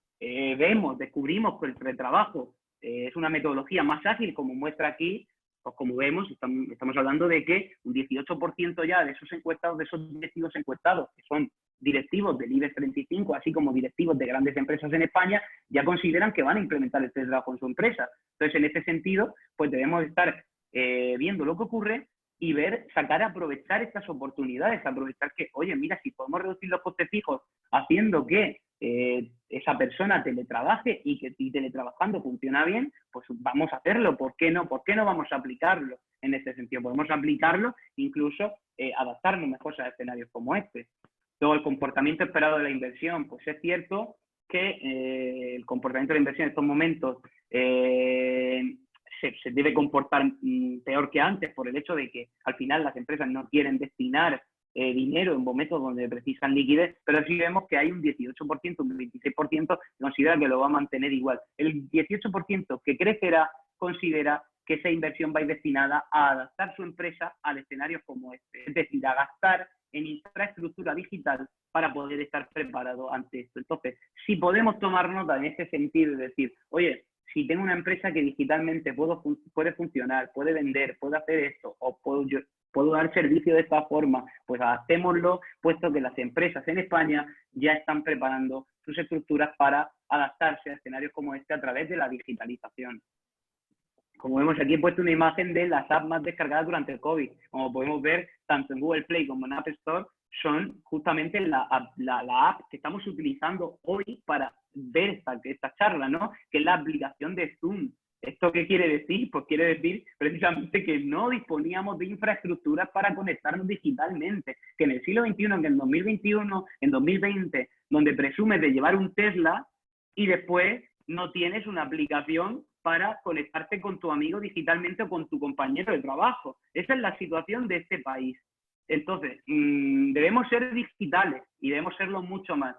descubrimos que el teletrabajo es una metodología más ágil, como muestra aquí, pues como vemos, estamos hablando de que un 18% ya de esos encuestados, de esos directivos encuestados, que son directivos del IBEX 35, así como directivos de grandes empresas en España, ya consideran que van a implementar el teletrabajo en su empresa. Entonces, en este sentido, pues debemos estar viendo lo que ocurre y aprovechar estas oportunidades, aprovechar que, oye, mira, si podemos reducir los costes fijos haciendo que esa persona teletrabaje y que teletrabajando funciona bien, pues vamos a hacerlo. ¿Por qué no? ¿Por qué no vamos a aplicarlo en este sentido? Podemos aplicarlo, incluso adaptarnos mejor a escenarios como este. Luego, el comportamiento esperado de la inversión. Pues es cierto que el comportamiento de la inversión en estos momentos se debe comportar peor que antes por el hecho de que al final las empresas no quieren destinar dinero en momentos donde precisan liquidez, pero sí vemos que hay un 18%, un 26% que considera que lo va a mantener igual. El 18% que crecerá considera que esa inversión va a ir destinada a adaptar su empresa a escenarios como este, es decir, a gastar en infraestructura digital para poder estar preparado ante esto. Entonces, si podemos tomar nota en ese sentido, es decir, oye, si tengo una empresa que digitalmente puede funcionar, puede vender, puede hacer esto, o puedo dar servicio de esta forma, pues adaptémoslo, puesto que las empresas en España ya están preparando sus estructuras para adaptarse a escenarios como este a través de la digitalización. Como vemos aquí, he puesto una imagen de las apps más descargadas durante el COVID. Como podemos ver, tanto en Google Play como en App Store, son justamente la app que estamos utilizando hoy para ver esta charla, ¿no? Que es la aplicación de Zoom. ¿Esto qué quiere decir? Pues quiere decir precisamente que no disponíamos de infraestructuras para conectarnos digitalmente. Que en el siglo XXI, que en 2021, en 2020, donde presumes de llevar un Tesla y después no tienes una aplicación para conectarte con tu amigo digitalmente o con tu compañero de trabajo. Esa es la situación de este país. Entonces, debemos ser digitales y debemos serlo mucho más.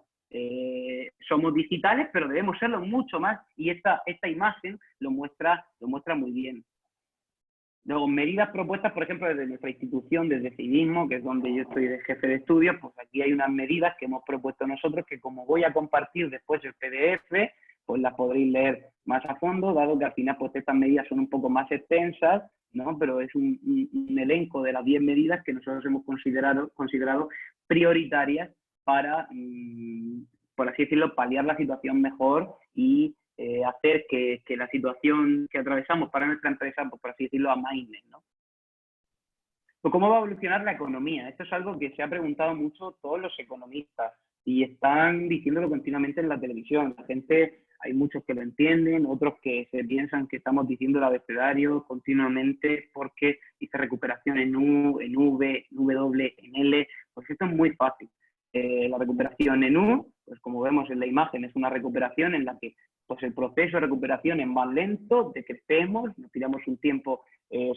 Somos digitales, pero debemos serlo mucho más y esta imagen lo muestra muy bien. Luego, medidas propuestas, por ejemplo, desde nuestra institución, desde Civismo, que es donde yo estoy de jefe de estudios, pues aquí hay unas medidas que hemos propuesto nosotros que como voy a compartir después el PDF, pues las podréis leer más a fondo, dado que al final pues estas medidas son un poco más extensas, ¿no? Pero es un elenco de las 10 medidas que nosotros hemos considerado prioritarias para, por así decirlo, paliar la situación mejor y hacer que la situación que atravesamos para nuestra empresa, pues, por así decirlo, amaine, ¿no? Pues, ¿cómo va a evolucionar la economía? Esto es algo que se ha preguntado mucho todos los economistas y están diciéndolo continuamente en la televisión. La gente, hay muchos que lo entienden, otros que se piensan que estamos diciendo el abecedario continuamente porque dice recuperación en U, en V, en W, en L. Pues esto es muy fácil. La recuperación en U, pues como vemos en la imagen, es una recuperación en la que pues el proceso de recuperación es más lento, decrecemos, nos tiramos un tiempo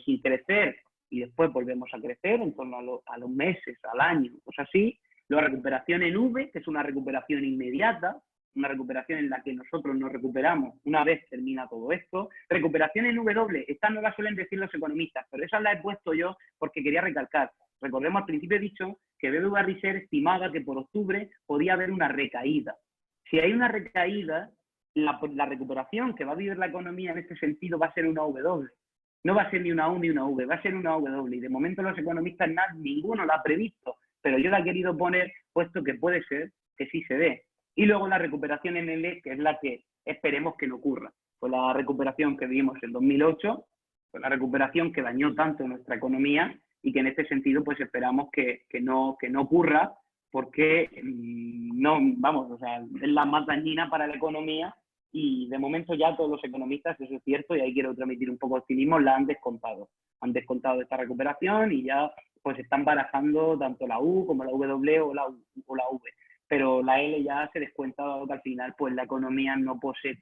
sin crecer y después volvemos a crecer en torno a los meses, al año, pues así. La recuperación en V, que es una recuperación inmediata, una recuperación en la que nosotros nos recuperamos una vez termina todo esto. Recuperación en W, esta no la suelen decir los economistas, pero esa la he puesto yo porque quería recalcar. Recordemos, al principio he dicho que BBVA Research estimaba que por octubre podía haber una recaída. Si hay una recaída, la recuperación que va a vivir la economía en este sentido va a ser una W. No va a ser ni una U ni una V, va a ser una W. Y de momento los economistas ninguno la ha previsto, pero yo la he querido poner puesto que puede ser que sí se dé. Y luego la recuperación en L, que es la que esperemos que no ocurra. Fue la recuperación que vimos en 2008, fue la recuperación que dañó tanto nuestra economía y que en este sentido pues esperamos que no ocurra porque no, vamos, o sea, es la más dañina para la economía y de momento ya todos los economistas, eso es cierto, y ahí quiero transmitir un poco de optimismo, la han descontado. Han descontado esta recuperación y ya pues están barajando tanto la U como la W o la V. Pero la L ya se descuenta, dado que al final pues la economía no posee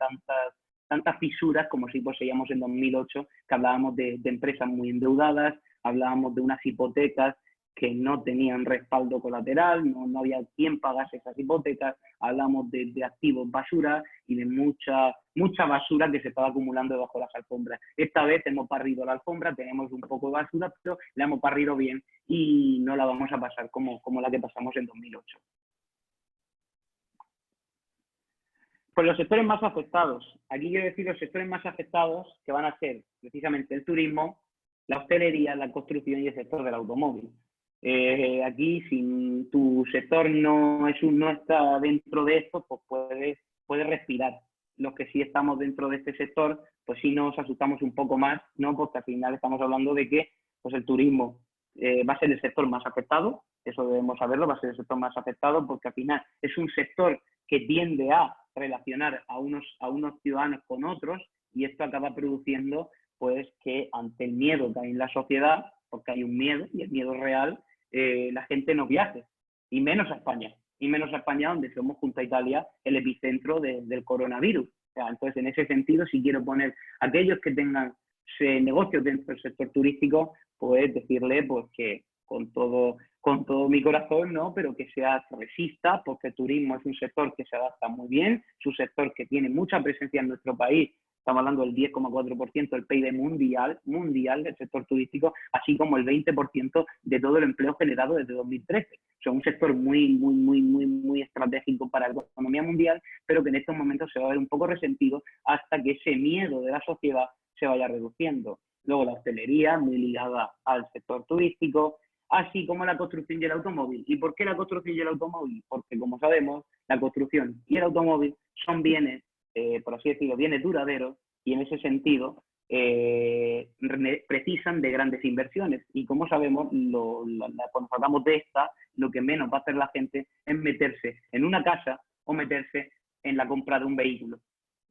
tantas fisuras como si poseíamos en 2008, que hablábamos de empresas muy endeudadas, hablábamos de unas hipotecas que no tenían respaldo colateral, no había quien pagase esas hipotecas, hablamos de activos basura y de mucha basura que se estaba acumulando debajo de las alfombras. Esta vez hemos barrido la alfombra, tenemos un poco de basura, pero la hemos barrido bien y no la vamos a pasar como la que pasamos en 2008. Pues los sectores más afectados. Aquí quiero decir los sectores más afectados que van a ser precisamente el turismo, la hostelería, la construcción y el sector del automóvil. Aquí, si tu sector no está dentro de esto, pues puedes respirar. Los que sí estamos dentro de este sector, pues sí nos asustamos un poco más, ¿no? Porque al final estamos hablando de que pues el turismo va a ser el sector más afectado, eso debemos saberlo, va a ser el sector más afectado porque al final es un sector que tiende a relacionar a unos ciudadanos con otros y esto acaba produciendo pues que ante el miedo que hay en la sociedad, porque hay un miedo y el miedo es real, la gente no viaje, y menos a España, donde somos junto a Italia el epicentro del coronavirus. O sea, entonces, en ese sentido, si quiero poner aquellos que tengan negocios dentro del sector turístico, pues decirle pues que con todo mi corazón, ¿no? Pero que se resista, porque el turismo es un sector que se adapta muy bien, es un sector que tiene mucha presencia en nuestro país. Estamos hablando del 10,4% del PIB mundial del sector turístico, así como el 20% de todo el empleo generado desde 2013. O sea, un sector muy estratégico para la economía mundial, pero que en estos momentos se va a ver un poco resentido hasta que ese miedo de la sociedad se vaya reduciendo. Luego la hostelería, muy ligada al sector turístico, así como la construcción y el automóvil. ¿Y por qué la construcción y el automóvil? Porque, como sabemos, la construcción y el automóvil son bienes, por así decirlo, bienes duraderos, y en ese sentido precisan de grandes inversiones. Y como sabemos, cuando hablamos de esta, lo que menos va a hacer la gente es meterse en una casa o meterse en la compra de un vehículo.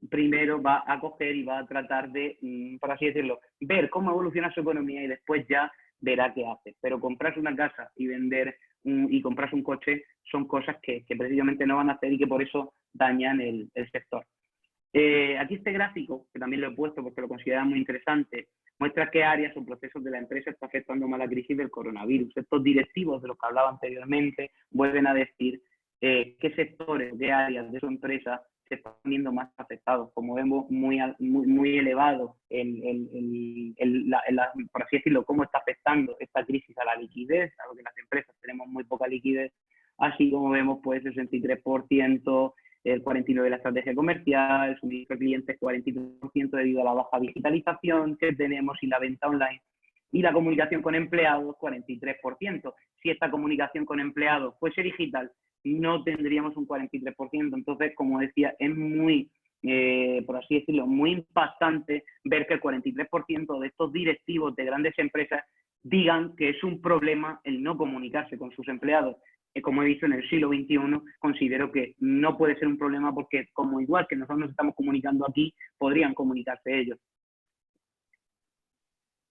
Primero va a coger y va a tratar de, por así decirlo, ver cómo evoluciona su economía y después ya verá qué hace. Pero comprarse una casa y y comprarse un coche son cosas que precisamente no van a hacer y que por eso dañan el sector. Aquí este gráfico, que también lo he puesto porque lo considero muy interesante, muestra qué áreas o procesos de la empresa está afectando más la crisis del coronavirus. Estos directivos de los que hablaba anteriormente vuelven a decir qué sectores, qué áreas de su empresa se están viendo más afectados. Como vemos, muy elevado por así decirlo, cómo está afectando esta crisis a la liquidez, a lo que las empresas tenemos muy poca liquidez, así como vemos pues el 63%, el 49% de la estrategia comercial, el suministro de clientes 43% debido a la baja digitalización que tenemos y la venta online, y la comunicación con empleados 43%. Si esta comunicación con empleados fuese digital, no tendríamos un 43%. Entonces, como decía, es muy, por así decirlo, muy impactante ver que el 43% de estos directivos de grandes empresas digan que es un problema el no comunicarse con sus empleados. Como he dicho, en el siglo XXI considero que no puede ser un problema porque, como igual que nosotros nos estamos comunicando aquí, podrían comunicarse ellos.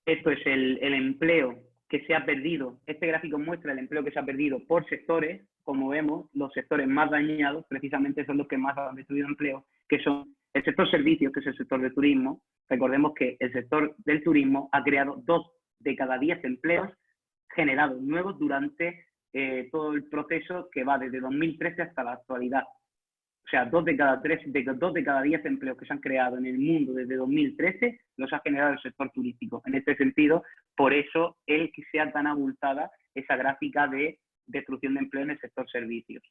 Esto es el empleo que se ha perdido. Este gráfico muestra el empleo que se ha perdido por sectores. Como vemos, los sectores más dañados precisamente son los que más han destruido empleo, que son el sector servicios, que es el sector del turismo. Recordemos que el sector del turismo ha creado 2 de cada 10 empleos generados nuevos durante todo el proceso que va desde 2013 hasta la actualidad. O sea, 2 de cada 10 empleos que se han creado en el mundo desde 2013 los ha generado el sector turístico. En este sentido, por eso el que sea tan abultada esa gráfica de destrucción de empleo en el sector servicios.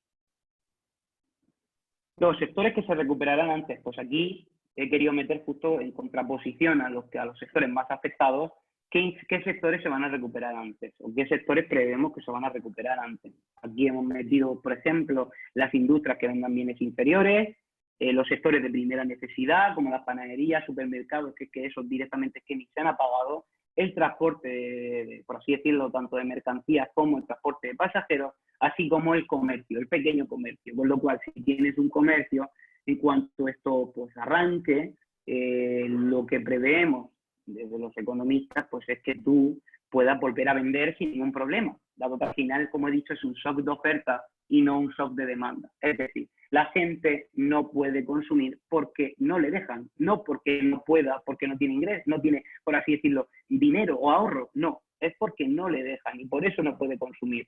Los sectores que se recuperarán antes, pues aquí he querido meter justo en contraposición a los sectores más afectados, ¿qué sectores se van a recuperar antes? ¿O qué sectores prevemos que se van a recuperar antes? Aquí hemos metido, por ejemplo, las industrias que vendan bienes inferiores, los sectores de primera necesidad, como las panaderías, supermercados, que esos directamente que ni se han apagado, el transporte, por así decirlo, tanto de mercancías como el transporte de pasajeros, así como el comercio, el pequeño comercio. Con lo cual, si tienes un comercio, en cuanto esto pues arranque, lo que preveemos desde los economistas pues es que tú puedas volver a vender sin ningún problema, dado que al final, como he dicho, es un shock de oferta y no un shock de demanda. Es decir, la gente no puede consumir porque no le dejan, no porque no pueda, porque no tiene ingresos, no tiene, por así decirlo, dinero o ahorro, no, es porque no le dejan y por eso no puede consumir.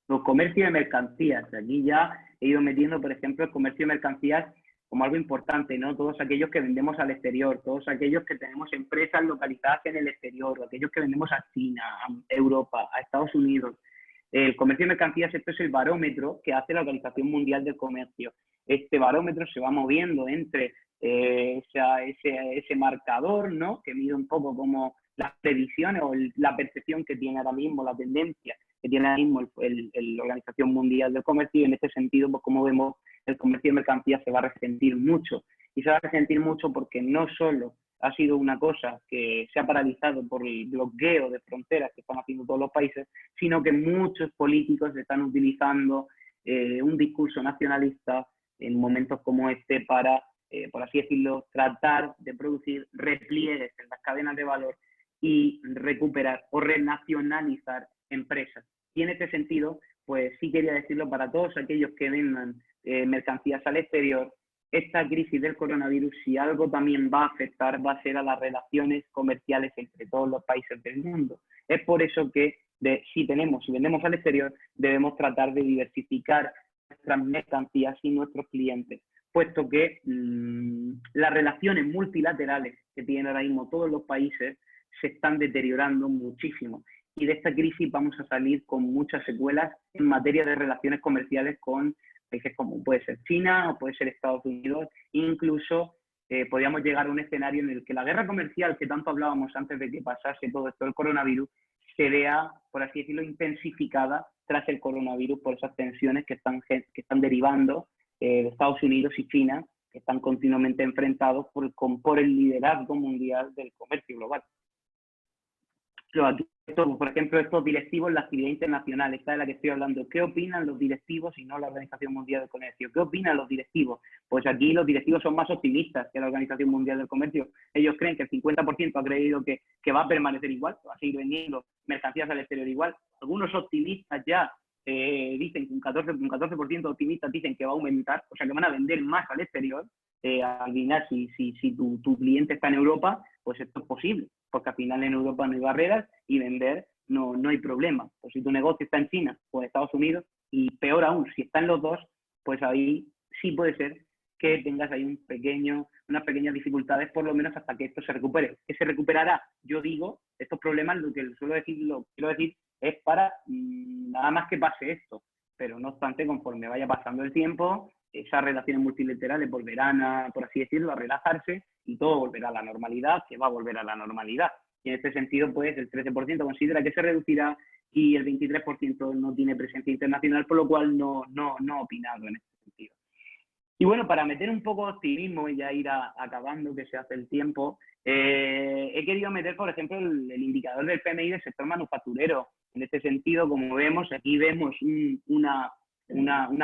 Los comercios de mercancías, aquí ya he ido metiendo, por ejemplo, el comercio de mercancías como algo importante, ¿no? Todos aquellos que vendemos al exterior, todos aquellos que tenemos empresas localizadas en el exterior, o aquellos que vendemos a China, a Europa, a Estados Unidos. El comercio de mercancías, esto es el barómetro que hace la Organización Mundial del Comercio. Este barómetro se va moviendo entre ese marcador, ¿no? Que mide un poco como las previsiones o la percepción que tiene ahora mismo, la tendencia que tiene ahora mismo la Organización Mundial del Comercio, y en este sentido, pues como vemos, el comercio de mercancías se va a resentir mucho. Y se va a resentir mucho porque no solo ha sido una cosa que se ha paralizado por el bloqueo de fronteras que están haciendo todos los países, sino que muchos políticos están utilizando un discurso nacionalista en momentos como este para, por así decirlo, tratar de producir repliegues en las cadenas de valor y recuperar o renacionalizar empresas. Y en este sentido, pues sí quería decirlo para todos aquellos que vendan mercancías al exterior, esta crisis del coronavirus, si algo también va a afectar, va a ser a las relaciones comerciales entre todos los países del mundo. Es por eso que si vendemos al exterior, debemos tratar de diversificar nuestras mercancías y nuestros clientes, puesto que las relaciones multilaterales que tienen ahora mismo todos los países se están deteriorando muchísimo. Y de esta crisis vamos a salir con muchas secuelas en materia de relaciones comerciales con países como puede ser China o puede ser Estados Unidos. Incluso podríamos llegar a un escenario en el que la guerra comercial que tanto hablábamos antes de que pasase todo esto del coronavirus se vea, por así decirlo, intensificada tras el coronavirus por esas tensiones que están derivando de Estados Unidos y China, que están continuamente enfrentados por el liderazgo mundial del comercio global. Por ejemplo, estos directivos en la actividad internacional, esta de la que estoy hablando, ¿qué opinan los directivos y no la Organización Mundial del Comercio? ¿Qué opinan los directivos? Pues aquí los directivos son más optimistas que la Organización Mundial del Comercio. Ellos creen que el 50% ha creído que va a permanecer igual, va a seguir vendiendo mercancías al exterior igual. Algunos optimistas ya dicen que un 14% de optimistas dicen que va a aumentar, o sea que van a vender más al exterior. Al final, si tu cliente está en Europa, pues esto es posible, porque al final en Europa no hay barreras y vender no hay problema. Pues si tu negocio está en China o en Estados Unidos, y peor aún, si está en los dos, pues ahí sí puede ser que tengas ahí unas pequeñas dificultades, por lo menos hasta que esto se recupere. ¿Qué se recuperará? Yo digo, estos problemas, lo que quiero decir es para nada más que pase esto, pero no obstante, conforme vaya pasando el tiempo, esas relaciones multilaterales volverán por así decirlo, a relajarse y todo volverá a la normalidad, que va a volver a la normalidad. Y en este sentido, pues el 13% considera que se reducirá y el 23% no tiene presencia internacional, por lo cual no ha opinado en este sentido. Y bueno, para meter un poco de optimismo y ya ir acabando, que se hace el tiempo, he querido meter, por ejemplo, el indicador del PMI del sector manufacturero. En este sentido, como vemos, aquí vemos una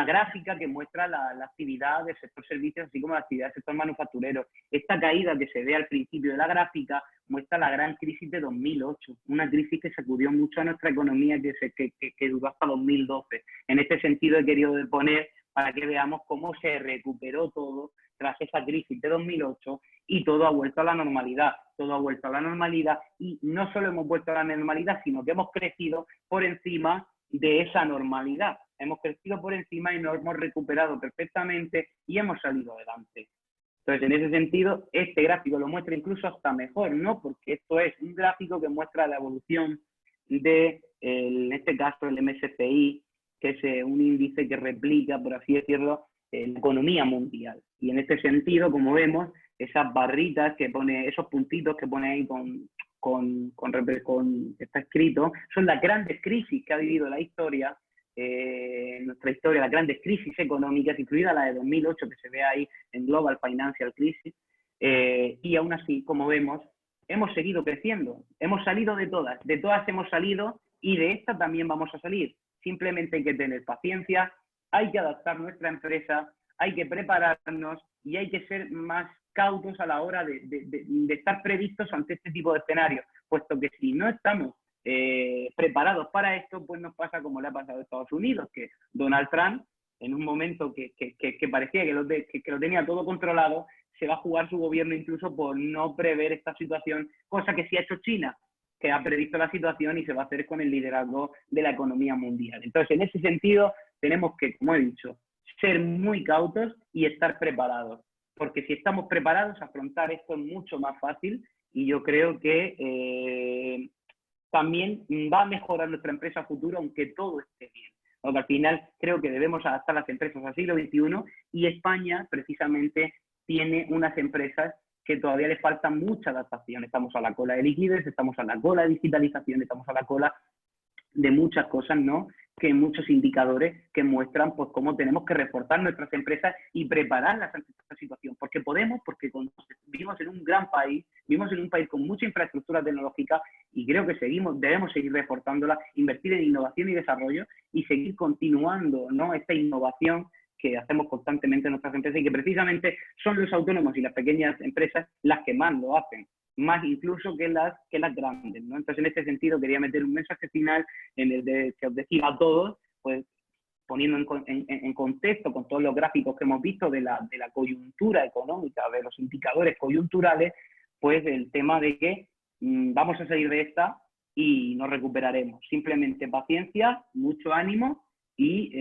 gráfica que muestra la actividad del sector servicios, así como la actividad del sector manufacturero. Esta caída que se ve al principio de la gráfica muestra la gran crisis de 2008, una crisis que sacudió mucho a nuestra economía, que duró hasta 2012. En este sentido he querido poner para que veamos cómo se recuperó todo tras esa crisis de 2008 y todo ha vuelto a la normalidad. Todo ha vuelto a la normalidad y no solo hemos vuelto a la normalidad, sino que hemos crecido por encima de esa normalidad. Hemos crecido por encima y nos hemos recuperado perfectamente y hemos salido adelante. Entonces, en ese sentido, este gráfico lo muestra incluso hasta mejor, ¿no? Porque esto es un gráfico que muestra la evolución de, en este caso, el MSCI, que es un índice que replica, por así decirlo, la economía mundial. Y en este sentido, como vemos, esas barritas que pone, esos puntitos que pone ahí está escrito, son las grandes crisis que ha vivido la historia, nuestra historia, las grandes crisis económicas, incluida la de 2008 que se ve ahí en Global Financial Crisis, y aún así, como vemos, hemos seguido creciendo, hemos salido de todas hemos salido y de esta también vamos a salir. Simplemente hay que tener paciencia, hay que adaptar nuestra empresa, hay que prepararnos y hay que ser más cautos a la hora de estar previstos ante este tipo de escenarios, puesto que si no estamos preparados para esto, pues nos pasa como le ha pasado a Estados Unidos, que Donald Trump, en un momento que parecía que lo tenía todo controlado, se va a jugar su gobierno incluso por no prever esta situación, cosa que sí ha hecho China, que ha previsto la situación y se va a hacer con el liderazgo de la economía mundial. Entonces, en ese sentido, tenemos que, como he dicho, ser muy cautos y estar preparados, porque si estamos preparados, afrontar esto es mucho más fácil y yo creo que también va a mejorar nuestra empresa a futuro, aunque todo esté bien. Porque al final creo que debemos adaptar las empresas al siglo XXI y España precisamente tiene unas empresas que todavía le falta mucha adaptación. Estamos a la cola de liquidez, estamos a la cola de digitalización, estamos a la cola de muchas cosas, ¿no? Que muchos indicadores que muestran pues cómo tenemos que reforzar nuestras empresas y prepararlas ante esta situación. Porque podemos, porque vivimos en un gran país, vivimos en un país con mucha infraestructura tecnológica y creo que debemos seguir reforzándola, invertir en innovación y desarrollo y seguir continuando, ¿no? Esta innovación que hacemos constantemente en nuestras empresas y que precisamente son los autónomos y las pequeñas empresas las que más lo hacen, más incluso que las grandes, ¿no? Entonces, en este sentido, quería meter un mensaje final en el que os decía a todos, pues, poniendo en contexto con todos los gráficos que hemos visto de la coyuntura económica, de los indicadores coyunturales, pues el tema de que vamos a salir de esta y nos recuperaremos. Simplemente paciencia, mucho ánimo y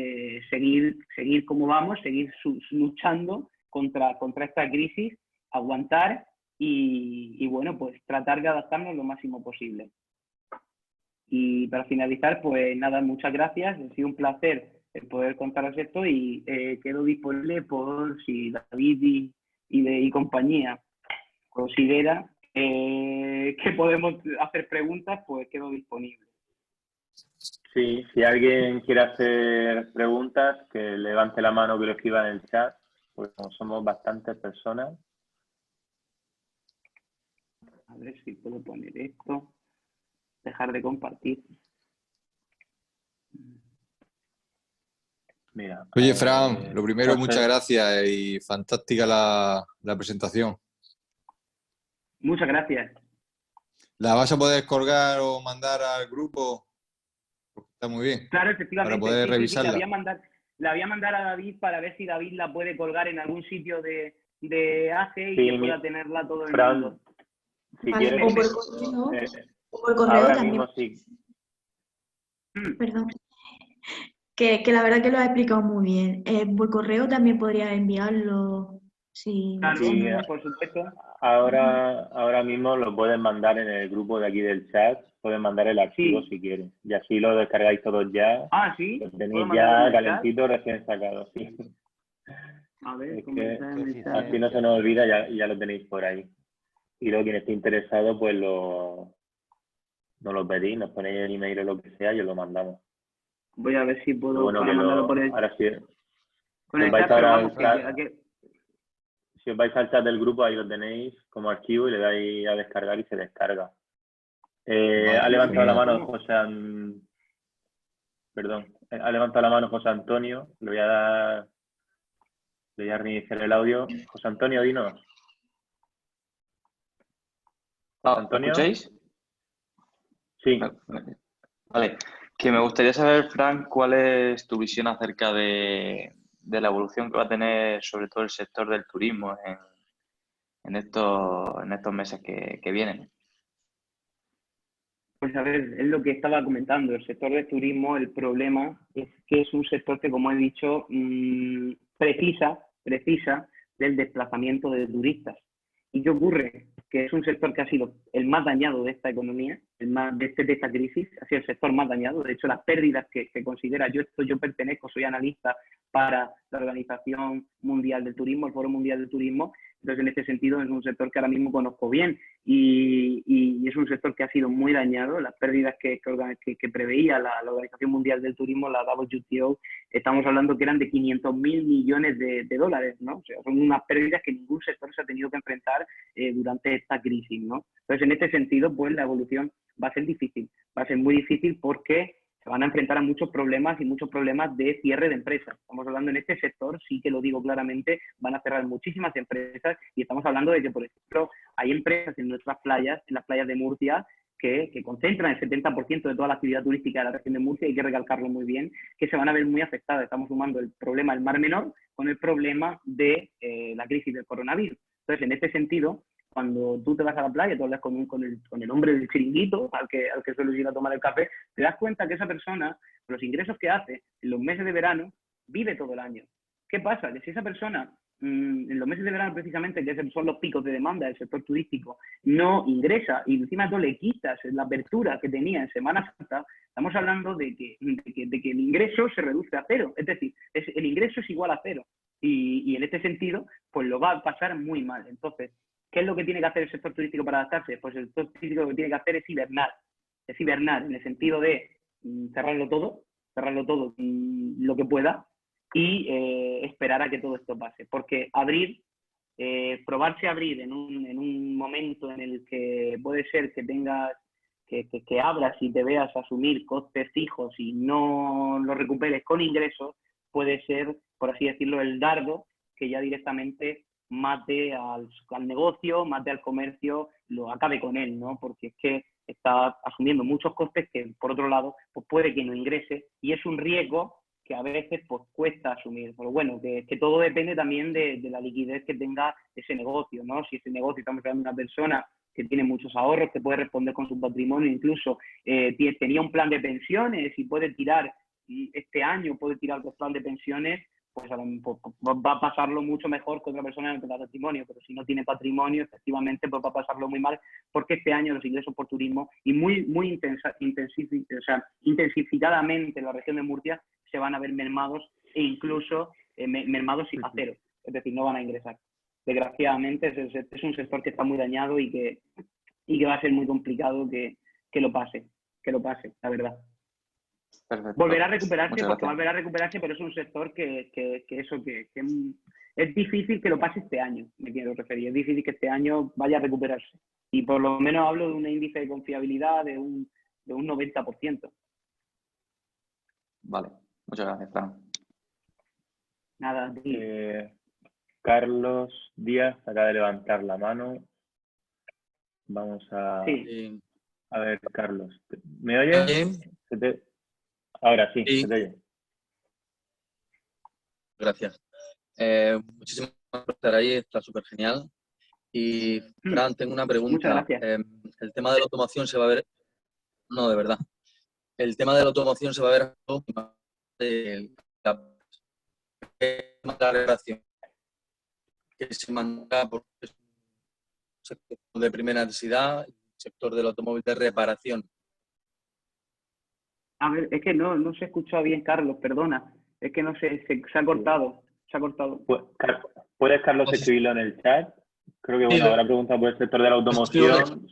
seguir como vamos, seguir luchando contra esta crisis, aguantar y bueno, pues tratar de adaptarnos lo máximo posible. Y para finalizar, pues nada, muchas gracias, ha sido un placer el poder contaros esto y quedo disponible por si David y compañía considera que podemos hacer preguntas, pues quedo disponible. Sí, si alguien quiere hacer preguntas, que levante la mano, que lo escriba en el chat, porque como somos bastantes personas. A ver si puedo poner esto. Dejar de compartir. Mira, Oye, Fran, lo primero, José, muchas gracias y fantástica la presentación. Muchas gracias. ¿La vas a poder colgar o mandar al grupo? Porque está muy bien. Claro, efectivamente. Para poder revisarla. La voy a mandar a David para ver si David la puede colgar en algún sitio de AGE y Sí, que pueda tenerla todo el Fran, mundo. si Vale, quieres, o por correo ahora también. mismo sí. Perdón. Que la verdad que lo has explicado muy bien. Por correo también podrías enviarlo. Sí, Claro, Sí, por supuesto. ahora mismo lo pueden mandar en el grupo de aquí del chat, pueden mandar el archivo Sí. si quieren. Y así lo descargáis todos ya. Ah, sí. Lo ¿Puedo tenéis mandarlo ya en el chat? calentito, recién sacado, sí. A ver, Es comentar en el chat. así no se nos olvida, ya lo tenéis por ahí. Y luego quien esté interesado, pues nos lo pedís, nos ponéis el email o lo que sea y os lo mandamos. Voy a ver si Pero puedo bueno, mandarlo por el ahora sí. con Si el os vais chat, pero ahora vamos, si os vais al chat del grupo, ahí lo tenéis como archivo y le dais a descargar y se descarga. Vale, ha levantado la genial. mano ha levantado la mano José Antonio. Le voy a reiniciar el audio. José Antonio, dinos. José ¿Me Antonio. escucháis? Sí. Vale. Que me gustaría saber, Fran, cuál es tu visión acerca de la evolución que va a tener sobre todo el sector del turismo en estos meses que vienen. Pues a ver, es lo que estaba comentando. El sector del turismo, el problema es que es un sector que, como he dicho, precisa del desplazamiento de turistas. ¿Y qué ocurre? Que es un sector que ha sido el más dañado de esta economía, de esta crisis, ha sido el sector más dañado. De hecho, las pérdidas que considera, yo pertenezco, soy analista para la Organización Mundial del Turismo, el Foro Mundial del Turismo. Entonces, en este sentido, es un sector que ahora mismo conozco bien y es un sector que ha sido muy dañado. Las pérdidas que preveía la Organización Mundial del Turismo, la WTO, estamos hablando que eran de 500.000 millones de dólares, ¿no? O sea, son unas pérdidas que ningún sector se ha tenido que enfrentar durante esta crisis, ¿no? Entonces, en este sentido, pues la evolución va a ser difícil. Va a ser muy difícil porque se van a enfrentar a muchos problemas de cierre de empresas. Estamos hablando en este sector, sí que lo digo claramente, van a cerrar muchísimas empresas y estamos hablando de que, por ejemplo, hay empresas en nuestras playas, en las playas de Murcia, que concentran el 70% de toda la actividad turística de la región de Murcia, hay que recalcarlo muy bien, que se van a ver muy afectadas. Estamos sumando el problema del Mar Menor con el problema de la crisis del coronavirus. Entonces, en este sentido, cuando tú te vas a la playa, tú hablas con el hombre del chiringuito, al que sueles ir a tomar el café, te das cuenta que esa persona, con los ingresos que hace en los meses de verano, vive todo el año. ¿Qué pasa? Que si esa persona, en los meses de verano precisamente, que son los picos de demanda del sector turístico, no ingresa y encima tú le quitas la apertura que tenía en Semana Santa, estamos hablando de que el ingreso se reduce a cero. Es decir, el ingreso es igual a cero. Y en este sentido, pues lo va a pasar muy mal. Entonces, ¿qué es lo que tiene que hacer el sector turístico para adaptarse? Pues el sector turístico lo que tiene que hacer es hibernar. Es hibernar en el sentido de cerrarlo todo lo que pueda y esperar a que todo esto pase. Porque probarse a abrir en un momento en el que puede ser que tengas que abras y te veas asumir costes fijos y no los recuperes con ingresos, puede ser, por así decirlo, el dardo que ya directamente mate al negocio, mate al comercio, lo acabe con él, ¿no? Porque es que está asumiendo muchos costes que, por otro lado, pues puede que no ingrese y es un riesgo que a veces pues cuesta asumir. Pero bueno, que todo depende también de la liquidez que tenga ese negocio, ¿no? Si ese negocio, estamos hablando de una persona que tiene muchos ahorros, que puede responder con su patrimonio, incluso tenía un plan de pensiones y puede tirar este año, puede tirar el plan de pensiones, pues va a pasarlo mucho mejor que otra persona en el patrimonio, pero si no tiene patrimonio, efectivamente, pues va a pasarlo muy mal, porque este año los ingresos por turismo y muy intensificadamente en la región de Murcia se van a ver mermados e incluso mermados a cero, es decir, no van a ingresar. Desgraciadamente es un sector que está muy dañado y que va a ser muy complicado que lo pase, la verdad. Perfecto. Volverá a recuperarse, pero es un sector que es difícil que lo pase este año, me quiero referir. Es difícil que este año vaya a recuperarse. Y por lo menos hablo de un índice de confiabilidad de un 90%. Vale, muchas gracias, Fran. Nada, Carlos Díaz acaba de levantar la mano. Vamos a... Sí. A ver, Carlos, ¿me oyes? Ahora sí, se te oye. Gracias. Muchísimas gracias por estar ahí, está súper genial. Y, Fran, tengo una pregunta. Muchas gracias. El tema de la automoción se va a ver... No, de verdad. El tema de la automoción se va a ver la relación que se manda por el sector de primera necesidad, el sector del automóvil de reparación. A ver, es que no se ha escuchado bien, Carlos, perdona. Es que no se ha cortado. Se ha cortado. ¿Puedes, Carlos, escribirlo en el chat? Creo que, bueno, ahora pregunta por el sector de la automoción.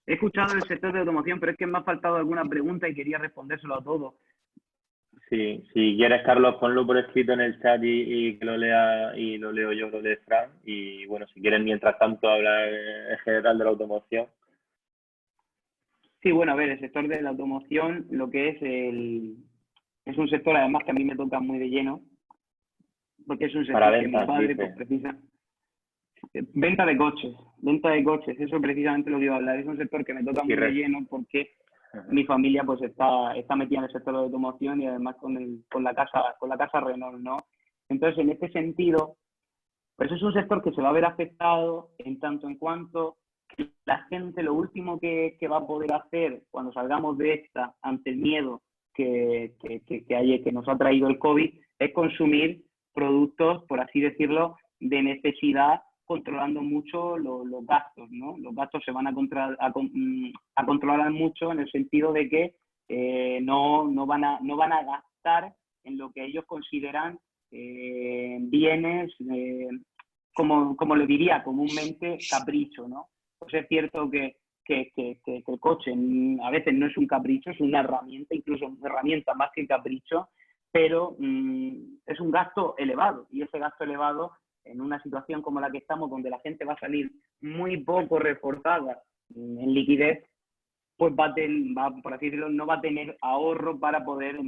He escuchado el sector de automoción, pero es que me ha faltado alguna pregunta y quería respondérselo a todos. Sí, si quieres, Carlos, ponlo por escrito en el chat y que lo lea, y lo leo yo, lo lee Fran. Y bueno, si quieres, mientras tanto, hablar en general de la automoción. Sí, bueno, a ver, el sector de la automoción, lo que es un sector además que a mí me toca muy de lleno, porque es un sector Para que ventas, mi padre dice. pues, precisa. Venta de coches, eso precisamente lo que iba a hablar. Es un sector que me toca muy de lleno porque mi familia pues está metida en el sector de automoción y además con la casa Renault, ¿no? Entonces, en este sentido, pues es un sector que se va a ver afectado en tanto en cuanto que la gente lo último que va a poder hacer cuando salgamos de esta, ante el miedo que nos ha traído el COVID, es consumir productos, por así decirlo, de necesidad, controlando mucho los gastos, ¿no? Los gastos se van a controlar mucho en el sentido de que no van a gastar en lo que ellos consideran bienes, como le diría comúnmente, capricho, ¿no? Pues es cierto que el coche a veces no es un capricho, es una herramienta, incluso una herramienta más que capricho, pero es un gasto elevado, y ese gasto elevado en una situación como la que estamos, donde la gente va a salir muy poco reforzada en liquidez, pues por así decirlo, no va a tener ahorro para poder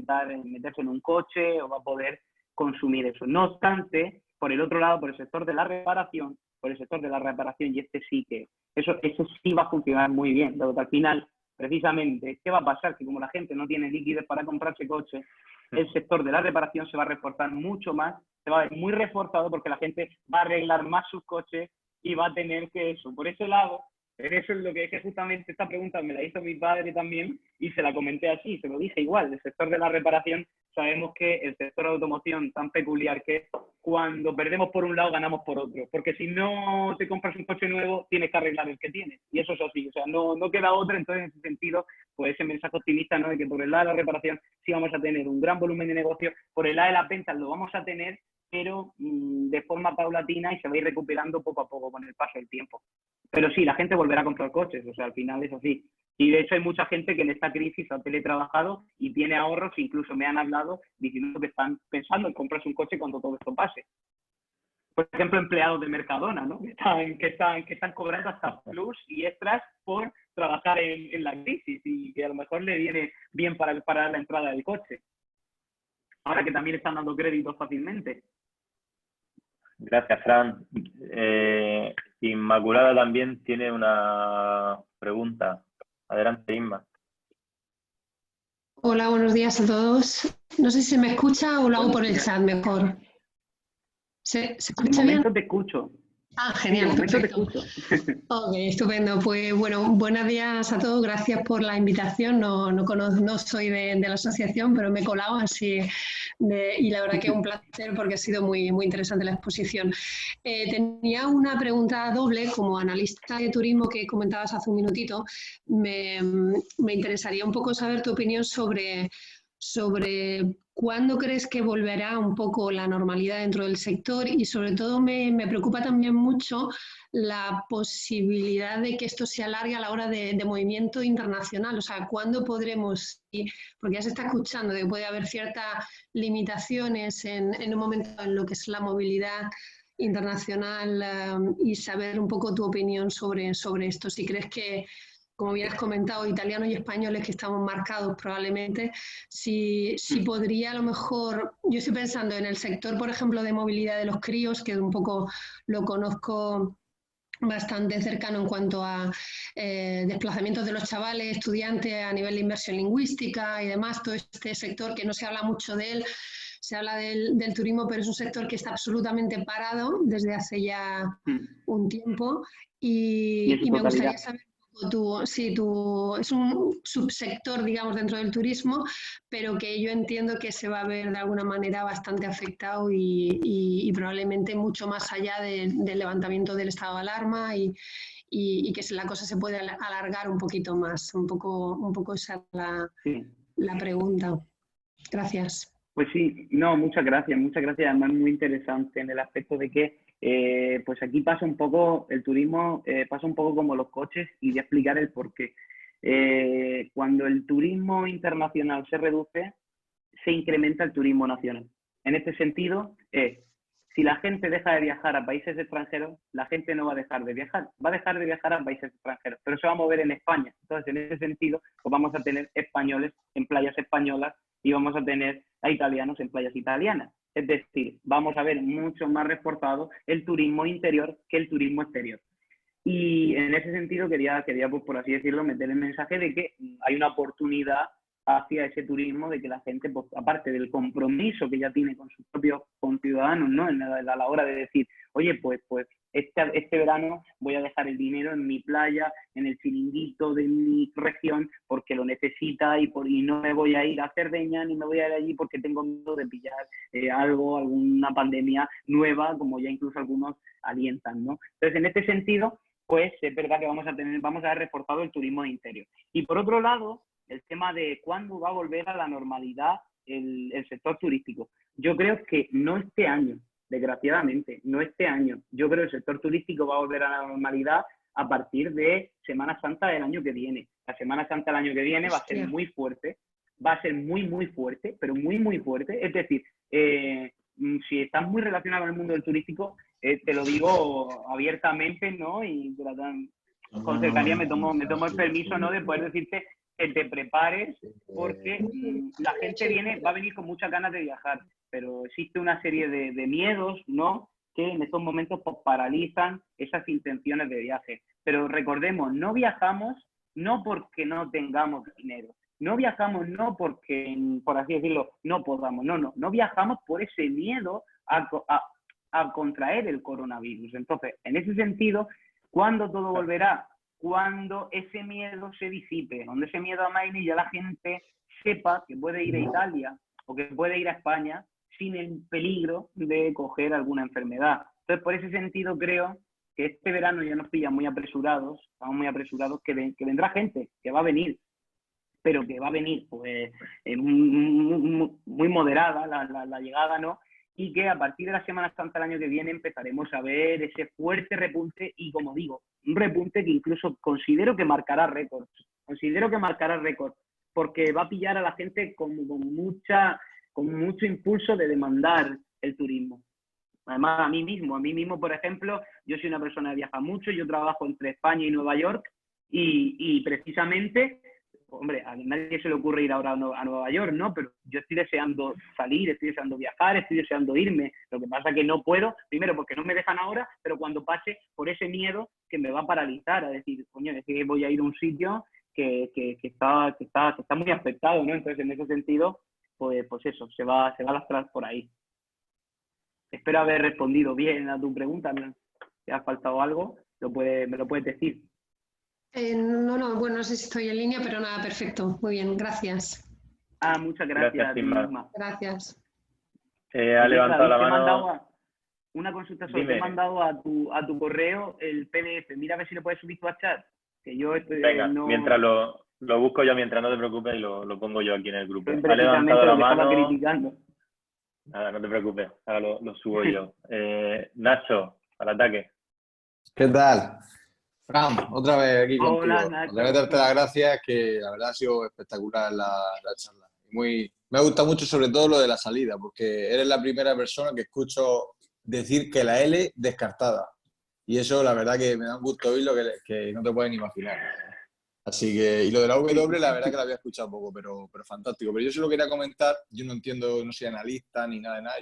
meterse en un coche o va a poder consumir eso. No obstante, por el otro lado, por el sector de la reparación, y este sí que, eso sí va a funcionar muy bien, pero al final, precisamente, ¿qué va a pasar? Que como la gente no tiene liquidez para comprarse coche, el sector de la reparación se va a reforzar mucho más, se va a ver muy reforzado porque la gente va a arreglar más sus coches y va a tener que eso. Por ese lado, eso es lo que es que justamente esta pregunta me la hizo mi padre también y se la comenté así, se lo dije igual. El sector de la reparación, sabemos que el sector de automoción tan peculiar que cuando perdemos por un lado ganamos por otro, porque si no te compras un coche nuevo tienes que arreglar el que tienes, y eso es así, o sea, no queda otra. Entonces, en ese sentido, pues ese mensaje optimista, ¿no?, de que por el lado de la reparación sí vamos a tener un gran volumen de negocio, por el lado de las ventas lo vamos a tener, pero de forma paulatina, y se va a ir recuperando poco a poco con el paso del tiempo. Pero sí, la gente volverá a comprar coches, o sea, al final es así. Y de hecho hay mucha gente que en esta crisis ha teletrabajado y tiene ahorros, incluso me han hablado diciendo que están pensando en comprarse un coche cuando todo esto pase. Por ejemplo, empleados de Mercadona, ¿no?, que están cobrando hasta plus y extras por trabajar en la crisis, y que a lo mejor le viene bien para la entrada del coche. Ahora que también están dando créditos fácilmente. Gracias, Fran. Inmaculada también tiene una pregunta. Adelante, Inma. Hola, buenos días a todos. No sé si se me escucha o lo hago por el chat mejor. ¿Se De escucha bien? momento te escucho. Ah, Sí, de genial, momento te perfecto. escucho. Ok, estupendo. Pues bueno, buenos días a todos. Gracias por la invitación. No soy de la asociación, pero me he colado así. Y la verdad que es un placer porque ha sido muy, muy interesante la exposición. Tenía una pregunta doble. Como analista de turismo que comentabas hace un minutito, me interesaría un poco saber tu opinión sobre cuándo crees que volverá un poco la normalidad dentro del sector y sobre todo me preocupa también mucho la posibilidad de que esto se alargue a la hora de movimiento internacional. O sea, ¿cuándo podremos, porque ya se está escuchando de que puede haber ciertas limitaciones en un momento en lo que es la movilidad internacional y saber un poco tu opinión sobre esto? Si crees que, como bien has comentado, italianos y españoles que estamos marcados probablemente, si podría a lo mejor, yo estoy pensando en el sector, por ejemplo, de movilidad de los críos, que un poco lo conozco bastante cercano en cuanto a desplazamientos de los chavales, estudiantes a nivel de inversión lingüística y demás, todo este sector que no se habla mucho de él. Se habla del turismo, pero es un sector que está absolutamente parado desde hace ya un tiempo Y en su y me gustaría totalidad. saber es un subsector, digamos, dentro del turismo, pero que yo entiendo que se va a ver de alguna manera bastante afectado y probablemente mucho más allá del levantamiento del estado de alarma y que la cosa se puede alargar un poquito más. Un poco esa es la pregunta. Gracias. Pues sí, no, muchas gracias, además muy interesante en el aspecto de que pues aquí pasa un poco, el turismo pasa un poco como los coches y de explicar el por qué. Cuando el turismo internacional se reduce, se incrementa el turismo nacional. En este sentido, si la gente deja de viajar a países extranjeros, la gente no va a dejar de viajar, va a dejar de viajar a países extranjeros, pero se va a mover en España. Entonces, en ese sentido, pues vamos a tener españoles en playas españolas y vamos a tener a italianos en playas italianas. Es decir, vamos a ver mucho más reforzado el turismo interior que el turismo exterior. Y en ese sentido quería pues, por así decirlo, meter el mensaje de que hay una oportunidad hacia ese turismo, de que la gente, pues, aparte del compromiso que ya tiene con sus propios conciudadanos, ¿no? A la hora de decir, oye, pues este verano voy a dejar el dinero en mi playa, en el chiringuito de mi región, porque lo necesita y no me voy a ir a Cerdeña ni me voy a ir allí porque tengo miedo de pillar alguna pandemia nueva, como ya incluso algunos alientan, ¿no? Entonces, en este sentido, pues es verdad que vamos a ver reforzado el turismo de interior. Y por otro lado, el tema de cuándo va a volver a la normalidad el sector turístico. Yo creo que no este año, desgraciadamente, no este año. Yo creo que el sector turístico va a volver a la normalidad a partir de Semana Santa del año que viene. La Semana Santa del año que viene va a ser muy fuerte, va a ser muy, muy fuerte, pero muy, muy fuerte. Es decir, si estás muy relacionado con el mundo del turístico, te lo digo abiertamente, ¿no? Y con cercanía me tomo el permiso, ¿no?, de poder decirte que te prepares, porque la gente va a venir con muchas ganas de viajar, pero existe una serie de miedos, ¿no?, que en estos momentos pues, paralizan esas intenciones de viaje. Pero recordemos, no viajamos no porque no tengamos dinero, no viajamos no porque, por así decirlo, no podamos, no viajamos por ese miedo a contraer el coronavirus. Entonces, en ese sentido, ¿cuándo todo volverá? Cuando ese miedo se disipe, cuando ese miedo amaine y ya la gente sepa que puede ir a Italia o que puede ir a España sin el peligro de coger alguna enfermedad. Entonces, por ese sentido, creo que este verano ya nos pilla muy apresurados, estamos muy apresurados, que vendrá gente, que va a venir, pero que va a venir pues muy moderada la llegada, ¿no? Y que a partir de la Semana Santa del año que viene empezaremos a ver ese fuerte repunte y, como digo, un repunte que incluso considero que marcará récords. Porque va a pillar a la gente con mucho impulso de demandar el turismo. Además, a mí mismo, por ejemplo, yo soy una persona que viaja mucho, yo trabajo entre España y Nueva York y precisamente, hombre, a nadie se le ocurre ir ahora a Nueva York, ¿no? Pero yo estoy deseando salir, estoy deseando viajar, estoy deseando irme. Lo que pasa es que no puedo, primero porque no me dejan ahora, pero cuando pase por ese miedo que me va a paralizar, a decir, coño, es que voy a ir a un sitio que está muy afectado, ¿no? Entonces, en ese sentido, pues eso, se va a lastrar por ahí. Espero haber respondido bien a tu pregunta. Si ha faltado algo, me lo puedes decir. No, bueno, no sé si estoy en línea, pero nada, perfecto. Muy bien, gracias. Muchas gracias a ti misma. Gracias. Ha levantado la mano. Una consulta solo. Dime. Te he mandado a tu correo el PDF. Mira a ver si lo puedes subir tú a chat. Que yo estoy, Venga, no... mientras lo busco yo, mientras no te preocupes, y lo pongo yo aquí en el grupo. Estoy Ha levantado la estaba mano. criticando. Nada, no te preocupes, ahora lo subo yo. Nacho, al ataque. ¿Qué tal? Fran, otra vez aquí Hola, contigo. Nacho. Otra vez darte las gracias, que la verdad ha sido espectacular la charla. Me ha gustado mucho sobre todo lo de la salida, porque eres la primera persona que escucho decir que la L descartada. Y eso la verdad que me da un gusto oírlo que no te pueden imaginar. Así que, y lo de la W, la verdad que la había escuchado poco, pero fantástico. Pero yo solo quería comentar, yo no entiendo, no soy analista ni nada de nada,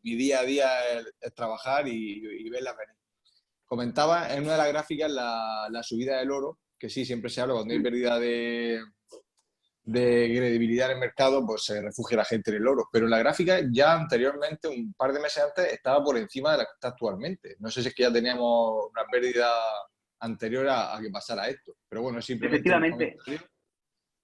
mi día a día es trabajar y verla venir. Comentaba en una de las gráficas la subida del oro, que sí, siempre se habla cuando hay pérdida de credibilidad en el mercado, pues se refugia la gente en el oro. Pero la gráfica ya anteriormente, un par de meses antes, estaba por encima de la que está actualmente. No sé si es que ya teníamos una pérdida anterior a que pasara esto. Pero bueno, simplemente Efectivamente.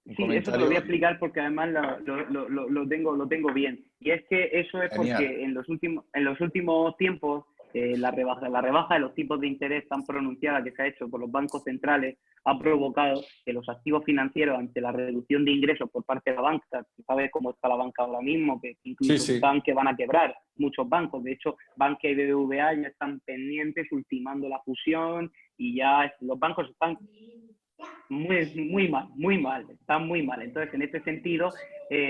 Un Sí, eso te lo voy a explicar porque además lo tengo bien. Y es que eso es Genial. porque en los últimos tiempos la rebaja de los tipos de interés tan pronunciada que se ha hecho por los bancos centrales ha provocado que los activos financieros, ante la reducción de ingresos por parte de la banca, ¿sabes cómo está la banca ahora mismo? Que incluso están que van a quebrar muchos bancos. De hecho, Bankia y BBVA ya están pendientes, ultimando la fusión, y ya los bancos están muy mal, están muy mal. Entonces, en este sentido,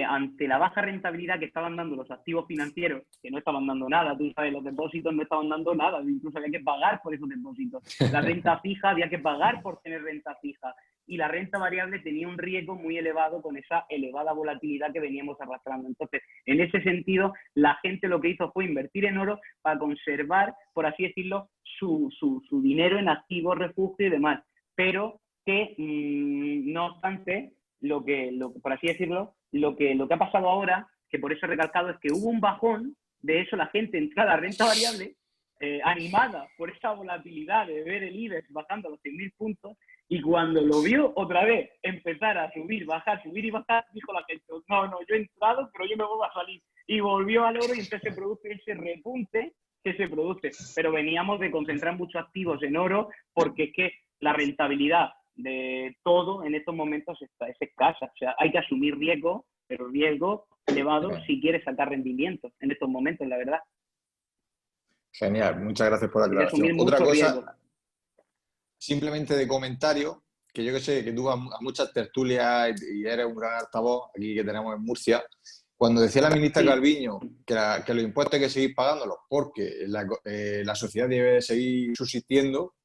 ante la baja rentabilidad que estaban dando los activos financieros, que no estaban dando nada, tú sabes, los depósitos no estaban dando nada, incluso había que pagar por esos depósitos. La renta fija había que pagar por tener renta fija, y la renta variable tenía un riesgo muy elevado con esa elevada volatilidad que veníamos arrastrando. Entonces, en ese sentido, la gente lo que hizo fue invertir en oro para conservar, por así decirlo, su dinero en activos, refugio y demás. Pero que, no obstante, por así decirlo, lo que ha pasado ahora, que por eso he recalcado, es que hubo un bajón. De eso la gente entró a la renta variable animada por esa volatilidad de ver el IBEX bajando a los 100.000 puntos, y cuando lo vio otra vez empezar a subir y bajar, dijo la gente, no, yo he entrado, pero yo me vuelvo a salir. Y volvió al oro, y entonces se produce ese repunte que se produce. Pero veníamos de concentrar muchos activos en oro, porque es que la rentabilidad de todo en estos momentos es escasa. O sea, hay que asumir riesgo, pero riesgo elevado si quieres sacar rendimientos en estos momentos, la verdad. Genial, muchas gracias por la aclaración. Otra cosa, simplemente de comentario, que yo que sé que tú vas a muchas tertulias y eres un gran altavoz aquí que tenemos en Murcia. Cuando decía la ministra Calviño que los impuestos hay que seguir pagándolos porque la sociedad debe seguir subsistiendo,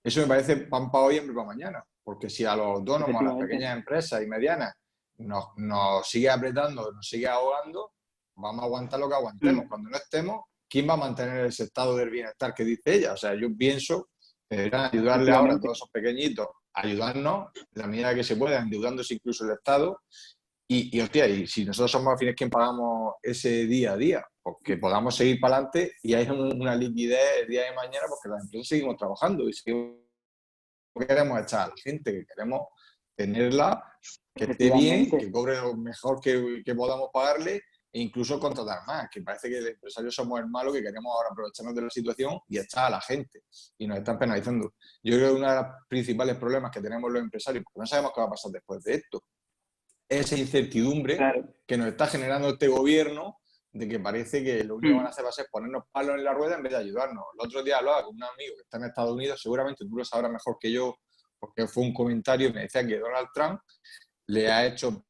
eso me parece pan para hoy, hambre para mañana. Porque si a los autónomos, a las pequeñas empresas y medianas nos sigue apretando, nos sigue ahogando, vamos a aguantar lo que aguantemos. Cuando no estemos, ¿quién va a mantener ese estado del bienestar que dice ella? O sea, yo pienso que deberían ayudarle ahora a todos esos pequeñitos, ayudarnos de la medida que se pueda, endeudándose incluso el Estado. Y hostia, y si nosotros somos al final quien pagamos ese día a día, pues que podamos seguir para adelante y hay una liquidez el día de mañana, porque las empresas seguimos trabajando y seguimos, no queremos echar a la gente, que queremos tenerla, que esté bien, que cobre lo mejor que podamos pagarle, e incluso contratar más, que parece que los empresarios somos el malo, que queremos ahora aprovecharnos de la situación y echar a la gente, y nos están penalizando. Yo creo que uno de los principales problemas que tenemos los empresarios, porque no sabemos qué va a pasar después de esto, esa incertidumbre que nos está generando este gobierno, de que parece que lo único que van a hacer va a ser ponernos palos en la rueda en vez de ayudarnos. El otro día hablaba con un amigo que está en Estados Unidos, seguramente tú lo sabrás mejor que yo, porque fue un comentario, me decía que Donald Trump le ha hecho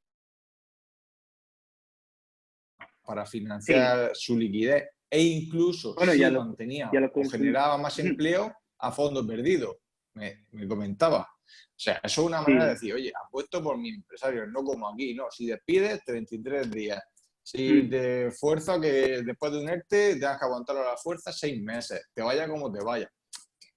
para financiar su liquidez, e incluso si mantenía o generaba más empleo a fondo perdido, me comentaba. O sea, eso es una manera de decir, oye, apuesto por mis empresarios, no como aquí, no. Si despides, 33 días. Si te fuerza que después de unirte tengas que aguantarlo a la fuerza 6 meses. Te vaya como te vaya.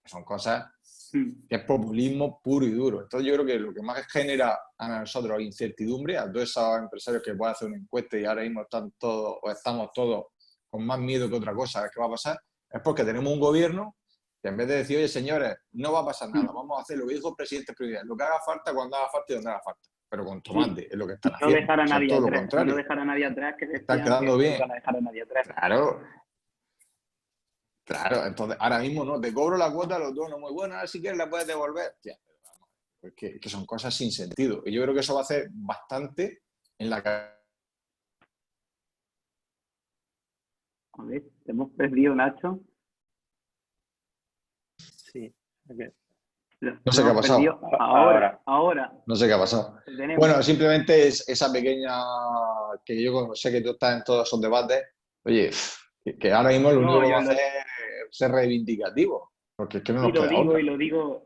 Son cosas que es populismo puro y duro. Entonces yo creo que lo que más genera a nosotros incertidumbre, a todos esos empresarios que pueden hacer una encuesta y ahora mismo están todos, o estamos todos con más miedo que otra cosa a ver qué va a pasar, es porque tenemos un gobierno que en vez de decir, oye señores, no va a pasar nada, vamos a hacer lo que dijo el presidente prioridad, lo que haga falta, cuando haga falta y donde haga falta, pero con tomate, es lo que están haciendo. No dejar a nadie todo atrás, lo contrario. no dejar a nadie atrás, que están quedando que bien. no van a dejar a nadie atrás. Claro, entonces ahora mismo no, te cobro la cuota al autónomo, muy bueno, ahora si quieres la puedes devolver. Tía, pero vamos, que son cosas sin sentido. Y yo creo que eso va a hacer bastante en la... A ver, te hemos perdido, Nacho. Sí. Okay. No sé qué ha pasado. Ahora. No sé qué ha pasado. Bueno, simplemente es esa pequeña, que yo sé que tú estás en todos esos debates, oye, que ahora mismo lo único que va a hacer es ser reivindicativo, porque es que no nos queda otra. Y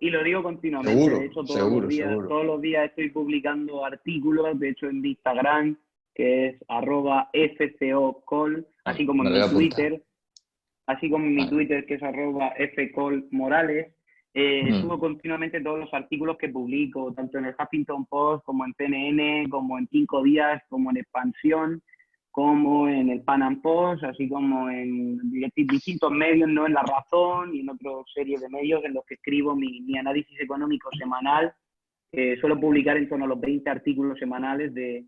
lo digo continuamente. Seguro, de hecho, seguro. Todos los días estoy publicando artículos, de hecho en Instagram, que es @FCOCol, así como en mi Twitter, que es @FColMorales. Subo continuamente todos los artículos que publico, tanto en el Huffington Post, como en CNN, como en 5 días, como en Expansión, como en el Pan Am Post, así como en distintos medios, no en La Razón y en otra serie de medios en los que escribo mi análisis económico semanal. Suelo publicar en torno a los 20 artículos semanales de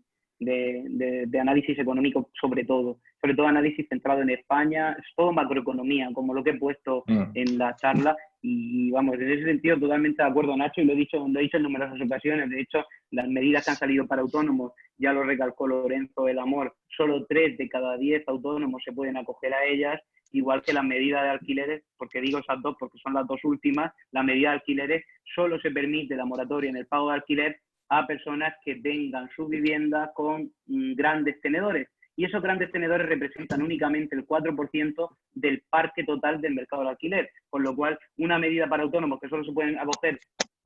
análisis económico, sobre todo análisis centrado en España, es todo macroeconomía, como lo que he puesto en la charla. Y vamos, en ese sentido totalmente de acuerdo, Nacho, y lo he dicho en numerosas ocasiones. De hecho, las medidas que han salido para autónomos, ya lo recalcó Lorenzo del Amor, solo 3 de cada 10 autónomos se pueden acoger a ellas, igual que la medida de alquileres, porque digo esas dos porque son las dos últimas. La medida de alquileres solo se permite la moratoria en el pago de alquiler a personas que tengan su vivienda con grandes tenedores. Y esos grandes tenedores representan únicamente el 4% del parque total del mercado del alquiler. Con lo cual, una medida para autónomos que solo se pueden acoger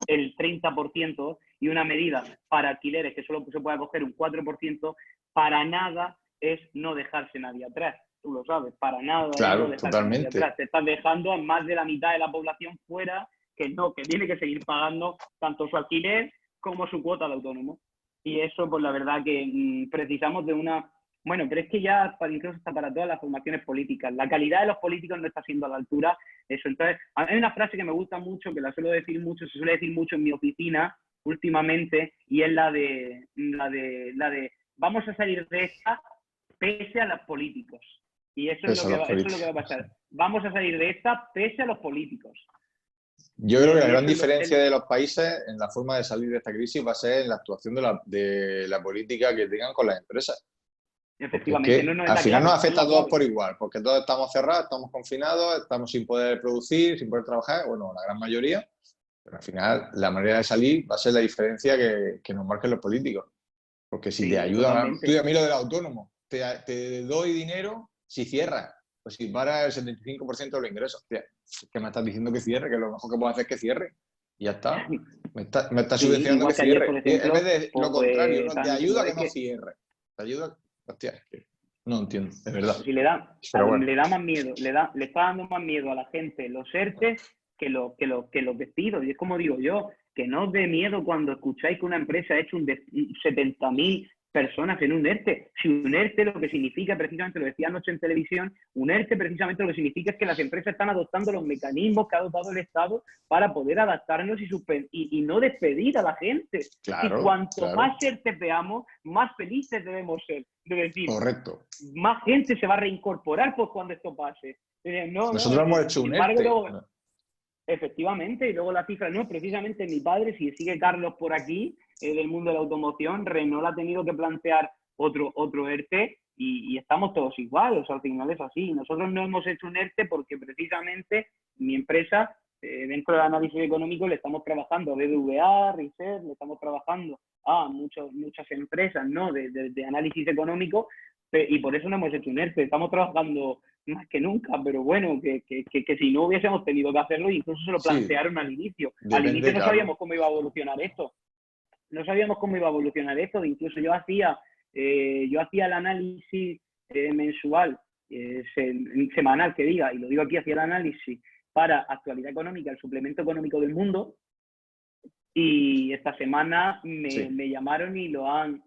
el 30% y una medida para alquileres que solo se puede acoger un 4%, para nada es no dejarse nadie atrás. Tú lo sabes, para nada claro, es no dejarse nadie atrás. Te estás dejando a más de la mitad de la población fuera, que tiene que seguir pagando tanto su alquiler como su cuota de autónomo. Y eso, pues la verdad que precisamos de una... Bueno, pero es que ya incluso está para todas las formaciones políticas. La calidad de los políticos no está siendo a la altura. Eso. Entonces, hay una frase que me gusta mucho, que se suele decir mucho en mi oficina últimamente, y es la de vamos a salir de esta pese a los políticos. Y eso es lo que va a pasar. Vamos a salir de esta pese a los políticos. Yo creo que la gran diferencia de los países en la forma de salir de esta crisis va a ser en la actuación de la política que tengan con las empresas. Efectivamente. Al final nos afecta a todos por igual, porque todos estamos cerrados, estamos confinados, estamos sin poder producir, sin poder trabajar, bueno, la gran mayoría, pero al final la manera de salir va a ser la diferencia que nos marquen los políticos. Porque si te ayudan, tú y a mí lo del autónomo, te doy dinero si cierras, pues si para el 75% de los ingresos, tía, que me estás diciendo que cierre, que lo mejor que puedo hacer es que cierre. Y ya está. Me está subvencionando que cierre. Ejemplo, en vez de lo contrario, ¿no? Te ayuda a que no cierre. Te ayuda... Hostia, es que no entiendo, es verdad. Si le da más miedo, le está dando más miedo a la gente los ERTE que los despidos. Y es como digo yo, que no os dé miedo cuando escucháis que una empresa ha hecho 70.000 personas en un ERTE. Si un ERTE lo que significa, precisamente lo decía anoche en televisión, un ERTE precisamente lo que significa es que las empresas están adoptando los mecanismos que ha adoptado el Estado para poder adaptarnos y no despedir a la gente. Claro, y cuanto más ERTE veamos, más felices debemos ser. Es decir, correcto. Más gente se va a reincorporar pues cuando esto pase. Nosotros hemos hecho un ERTE. Efectivamente, y luego la cifra, precisamente mi padre, si sigue Carlos por aquí, del mundo de la automoción, Renault ha tenido que plantear otro ERTE y estamos todos igual, o sea, al final es así. Nosotros no hemos hecho un ERTE porque precisamente mi empresa, dentro del análisis económico, le estamos trabajando a BBVA, Research, le estamos trabajando a muchas empresas, ¿no?, de análisis económico, y por eso no hemos hecho un ERTE. Estamos trabajando más que nunca, pero bueno, que si no hubiésemos tenido que hacerlo, incluso se lo plantearon al inicio. Al inicio no sabíamos cómo iba a evolucionar esto. Incluso yo hacía el análisis mensual, semanal que diga, y lo digo aquí, hacía el análisis para Actualidad Económica, el suplemento económico del mundo, y esta semana me llamaron y lo han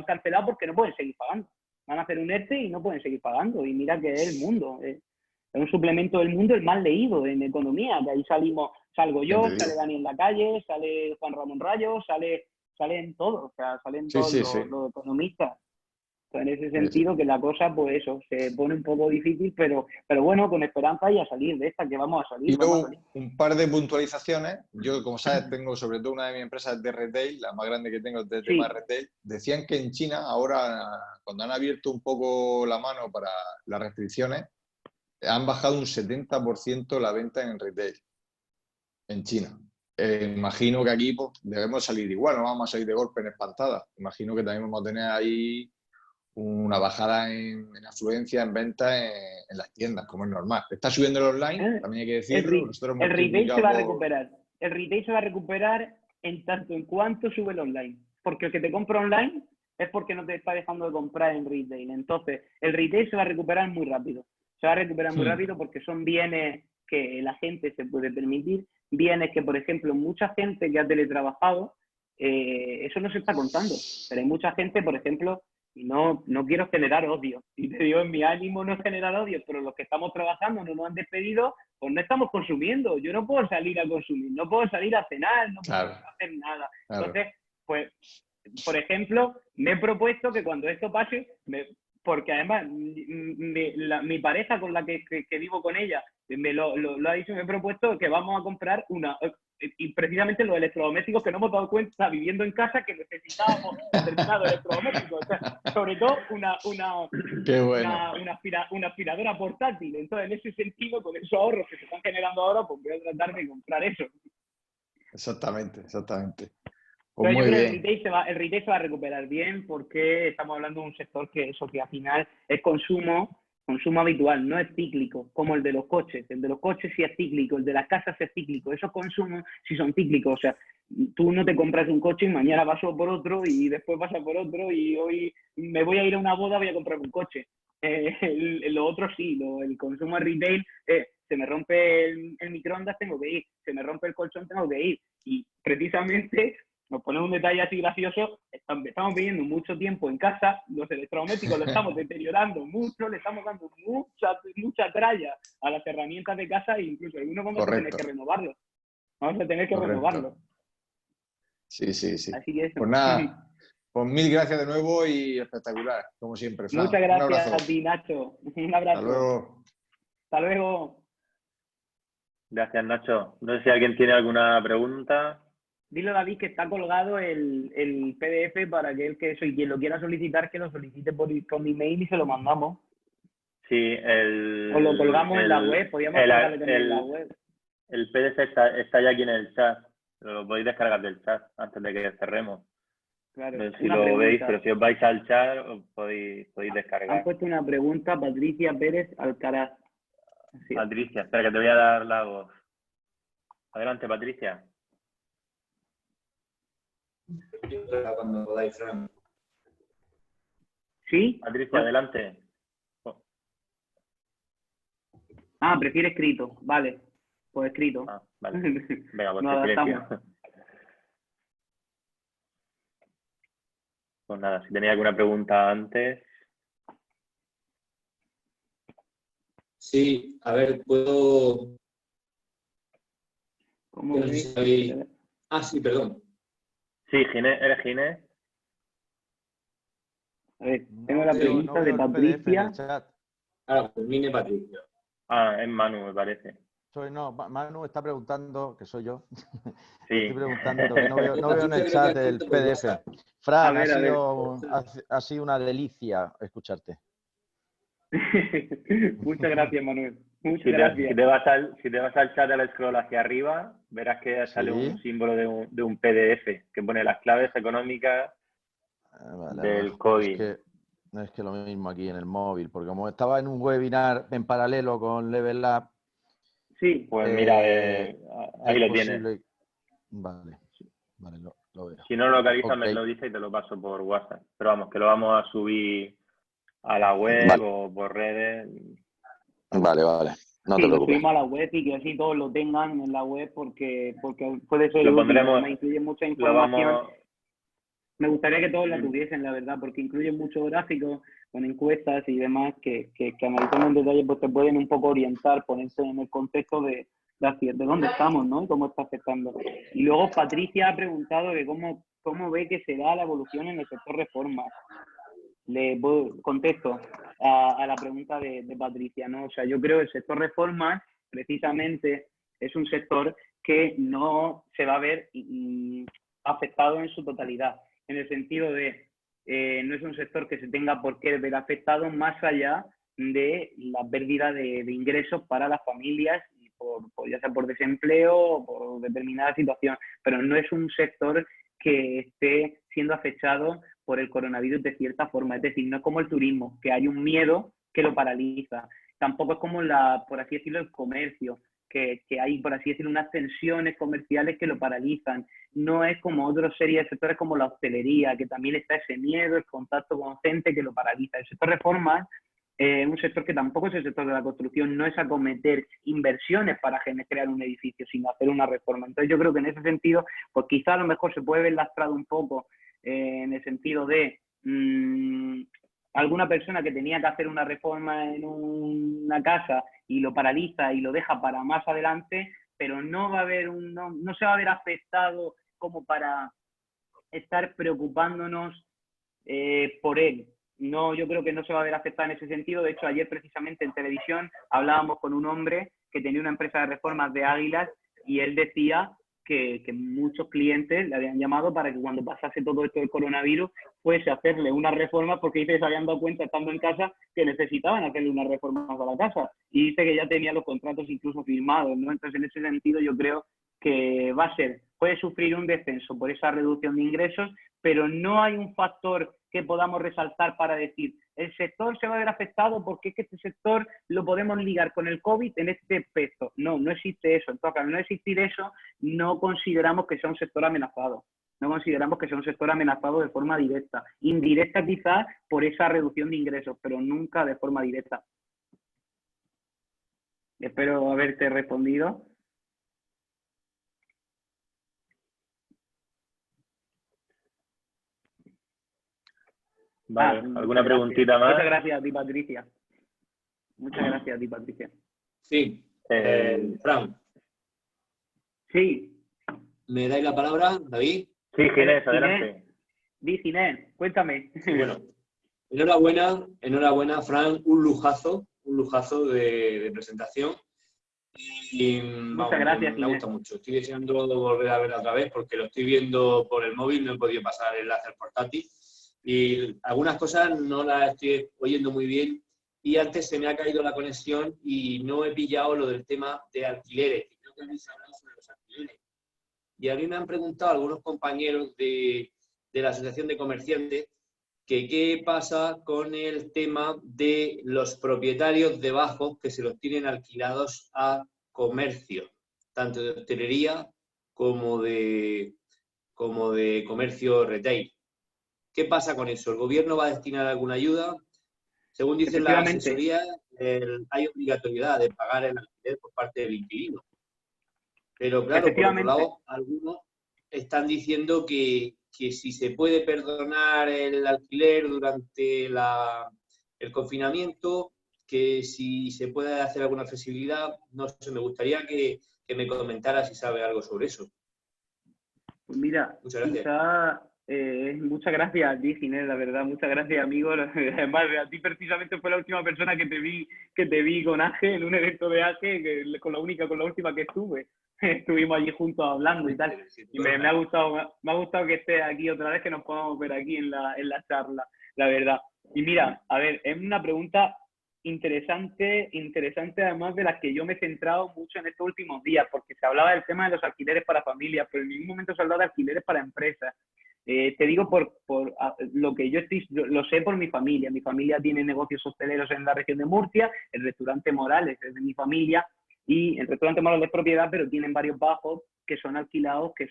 cancelado porque no pueden seguir pagando. Van a hacer un ERTE y no pueden seguir pagando. Y mira que es El Mundo. Es un suplemento del mundo el más leído en economía. De ahí salgo yo, sale Daniel Lacalle, sale Juan Ramón Rayo, salen todos, o sea, salen todos los economistas. En ese sentido, que la cosa, pues eso, se pone un poco difícil, pero bueno, con esperanza y a salir de esta, que vamos a salir. Y luego, un par de puntualizaciones. Yo, como sabes, tengo sobre todo una de mis empresas de retail, la más grande que tengo de tema retail. Decían que en China, ahora, cuando han abierto un poco la mano para las restricciones, han bajado un 70% la venta en retail en China. Imagino que aquí pues, debemos salir igual, no vamos a salir de golpe en espantada. Imagino que también vamos a tener ahí una bajada en afluencia, en venta en las tiendas, como es normal. Está subiendo el online, también hay que decirlo. El retail se va a recuperar. El retail se va a recuperar en tanto en cuanto sube el online. Porque el que te compra online es porque no te está dejando de comprar en retail. Entonces, el retail se va a recuperar muy rápido. Se va a recuperar muy rápido porque son bienes que la gente se puede permitir. Bienes que, por ejemplo, mucha gente que ha teletrabajado, eso no se está contando. Pero hay mucha gente, por ejemplo, y no quiero generar odio. Y te digo, en mi ánimo no generar odio, pero los que estamos trabajando no nos han despedido, pues no estamos consumiendo. Yo no puedo salir a consumir, no puedo salir a cenar, no puedo hacer nada. Entonces, pues, por ejemplo, me he propuesto que cuando esto pase, porque además mi pareja con la que vivo con ella me lo ha dicho, me he propuesto que vamos a comprar y precisamente los electrodomésticos que no hemos dado cuenta viviendo en casa que necesitábamos determinados electrodomésticos. O sea, sobre todo una aspiradora portátil. Entonces, en ese sentido, con esos ahorros que se están generando ahora, pues voy a tratar de comprar eso. Exactamente. Pues yo creo que el retail se va a recuperar bien porque estamos hablando de un sector que al final es consumo habitual, no es cíclico, como el de los coches. El de los coches sí es cíclico, el de las casas es cíclico. Esos consumos sí son cíclicos. O sea, tú no te compras un coche y mañana vas por otro y después vas por otro y hoy me voy a ir a una boda, voy a comprar un coche. Lo otro sí, el consumo de retail, se me rompe el microondas, tengo que ir. Se me rompe el colchón, tengo que ir. Y precisamente... Nos ponemos un detalle así gracioso, estamos viviendo mucho tiempo en casa, los electrodomésticos los estamos deteriorando mucho, le estamos dando mucha tralla a las herramientas de casa e incluso algunos vamos a tener que renovarlos. Vamos a tener que renovarlos. Sí. Así que eso. Pues nada, pues mil gracias de nuevo y espectacular, como siempre, Fran. Muchas gracias a ti, Nacho. Un abrazo. Hasta luego. Hasta luego. Gracias, Nacho. No sé si alguien tiene alguna pregunta. Dile a David que está colgado el PDF para que quien lo quiera solicitar, que lo solicite por mi mail y se lo mandamos. Sí, o lo colgamos en la web, podríamos colgarlo también en la web. El PDF está ya aquí en el chat, lo podéis descargar del chat antes de que cerremos. Claro, no sé si lo veis, pero si os vais al chat os podéis descargar. Han puesto una pregunta, Patricia Pérez Alcaraz. Sí. Patricia, espera que te voy a dar la voz. Adelante, Patricia. Cuando podáis, Fran. ¿Sí? Patricia, adelante. Prefiere escrito. Vale. Pues escrito. Vale. Venga, pues no silencio. Pues nada, si tenía alguna pregunta antes. Sí, a ver, puedo... ¿Cómo no sé si sabéis... sí, perdón. Sí, Ginés, ¿eres Ginés? A ver, tengo la pregunta de Patricia. Pues viene Patricia. Es Manu, me parece. Manu está preguntando, que soy yo. Sí. Estoy preguntando, que no veo en el chat el PDF. Fran, ha sido una delicia escucharte. Muchas gracias, Manuel. Muchas gracias. Si te vas al chat al scroll hacia arriba, verás que sale un símbolo de un PDF que pone las claves económicas del COVID. Es que lo mismo aquí en el móvil, porque como estaba en un webinar en paralelo con Level Up. Sí, pues mira, ahí lo tienes. Vale, lo veo. Si no lo localizas, me lo dices y te lo paso por WhatsApp. Pero vamos, que lo vamos a subir a la web o por redes. Vale. No Sí, te lo preocupes. subimos a la web y que así todos lo tengan en la web porque puede ser Lo útil, pondremos, además incluye mucha lo información. vamos, Me gustaría que todos la tuviesen, la verdad, porque incluye muchos gráficos con encuestas y demás que analizando en detalle pues te pueden un poco orientar, ponerse en el contexto de dónde estamos, ¿no? Y cómo está afectando. Y luego Patricia ha preguntado de cómo ve que será la evolución en el sector reformas. Le contesto a la pregunta de Patricia, ¿no? O sea, yo creo que el sector reformas precisamente es un sector que no se va a ver afectado en su totalidad, en el sentido de no es un sector que se tenga por qué ver afectado más allá de la pérdida de ingresos para las familias, ya sea por desempleo o por determinada situación, pero no es un sector que esté siendo afectado por el coronavirus de cierta forma. Es decir, no es como el turismo, que hay un miedo que lo paraliza. Tampoco es como, por así decirlo, el comercio, que hay, por así decirlo, unas tensiones comerciales que lo paralizan. No es como otras series de sectores como la hostelería, que también está ese miedo, el contacto con gente que lo paraliza. El sector reformas un sector que tampoco es el sector de la construcción, no es acometer inversiones para crear un edificio, sino hacer una reforma. Entonces yo creo que en ese sentido, pues quizá a lo mejor se puede ver lastrado un poco en el sentido de alguna persona que tenía que hacer una reforma en una casa y lo paraliza y lo deja para más adelante, pero no va a haber no se va a ver afectado como para estar preocupándonos por él. No, yo creo que no se va a ver afectado en ese sentido. De hecho, ayer precisamente en televisión hablábamos con un hombre que tenía una empresa de reformas de Águilas y él decía que muchos clientes le habían llamado para que cuando pasase todo esto del coronavirus fuese a hacerle una reforma porque dice que se habían dado cuenta estando en casa que necesitaban hacerle una reforma a la casa y dice que ya tenía los contratos incluso firmados, ¿no? Entonces, en ese sentido yo creo que puede sufrir un descenso por esa reducción de ingresos, pero no hay un factor que podamos resaltar para decir el sector se va a ver afectado porque es que este sector lo podemos ligar con el COVID en este aspecto. No existe eso. Entonces, al no existir eso, no consideramos que sea un sector amenazado. No consideramos que sea un sector amenazado de forma directa. Indirecta quizás por esa reducción de ingresos, pero nunca de forma directa. Espero haberte respondido. Vale, ¿alguna preguntita más? Muchas gracias a ti, Patricia. Muchas gracias a ti, Patricia. Sí. Fran. Sí. ¿Me dais la palabra, David? Sí, Ginés, adelante. Ginés, cuéntame. Bueno, enhorabuena, Fran, un lujazo de presentación. Y muchas gracias, me gusta mucho. Estoy deseando volver a verla otra vez porque lo estoy viendo por el móvil, no he podido pasar el enlace al portátil. Y algunas cosas no las estoy oyendo muy bien y antes se me ha caído la conexión y no he pillado lo del tema de alquileres. Creo que habéis hablado sobre los alquileres. Y a mí me han preguntado algunos compañeros de la Asociación de Comerciantes que qué pasa con el tema de los propietarios de bajos que se los tienen alquilados a comercio, tanto de hostelería como de comercio retail. ¿Qué pasa con eso? ¿El gobierno va a destinar alguna ayuda? Según dicen las asesorías, hay obligatoriedad de pagar el alquiler por parte del inquilino. Pero claro, por otro lado, algunos están diciendo que si se puede perdonar el alquiler durante el confinamiento, que si se puede hacer alguna flexibilidad, no sé, me gustaría que me comentara si sabe algo sobre eso. Pues mira, muchas gracias a ti, Ginés, la verdad, muchas gracias, amigo. Además, a ti precisamente fue la última persona que te vi con Aje, en un evento de Aje, con la última que estuve. Estuvimos allí juntos hablando y tal. Y me ha gustado que estés aquí otra vez, que nos podamos ver aquí en la charla, la verdad. Y mira, a ver, es una pregunta interesante además de las que yo me he centrado mucho en estos últimos días, porque se hablaba del tema de los alquileres para familias, pero en ningún momento se hablaba de alquileres para empresas. Te digo por lo que yo lo sé por mi familia. Mi familia tiene negocios hosteleros en la región de Murcia, el restaurante Morales es de mi familia y el restaurante Morales es propiedad, pero tienen varios bajos que son alquilados, que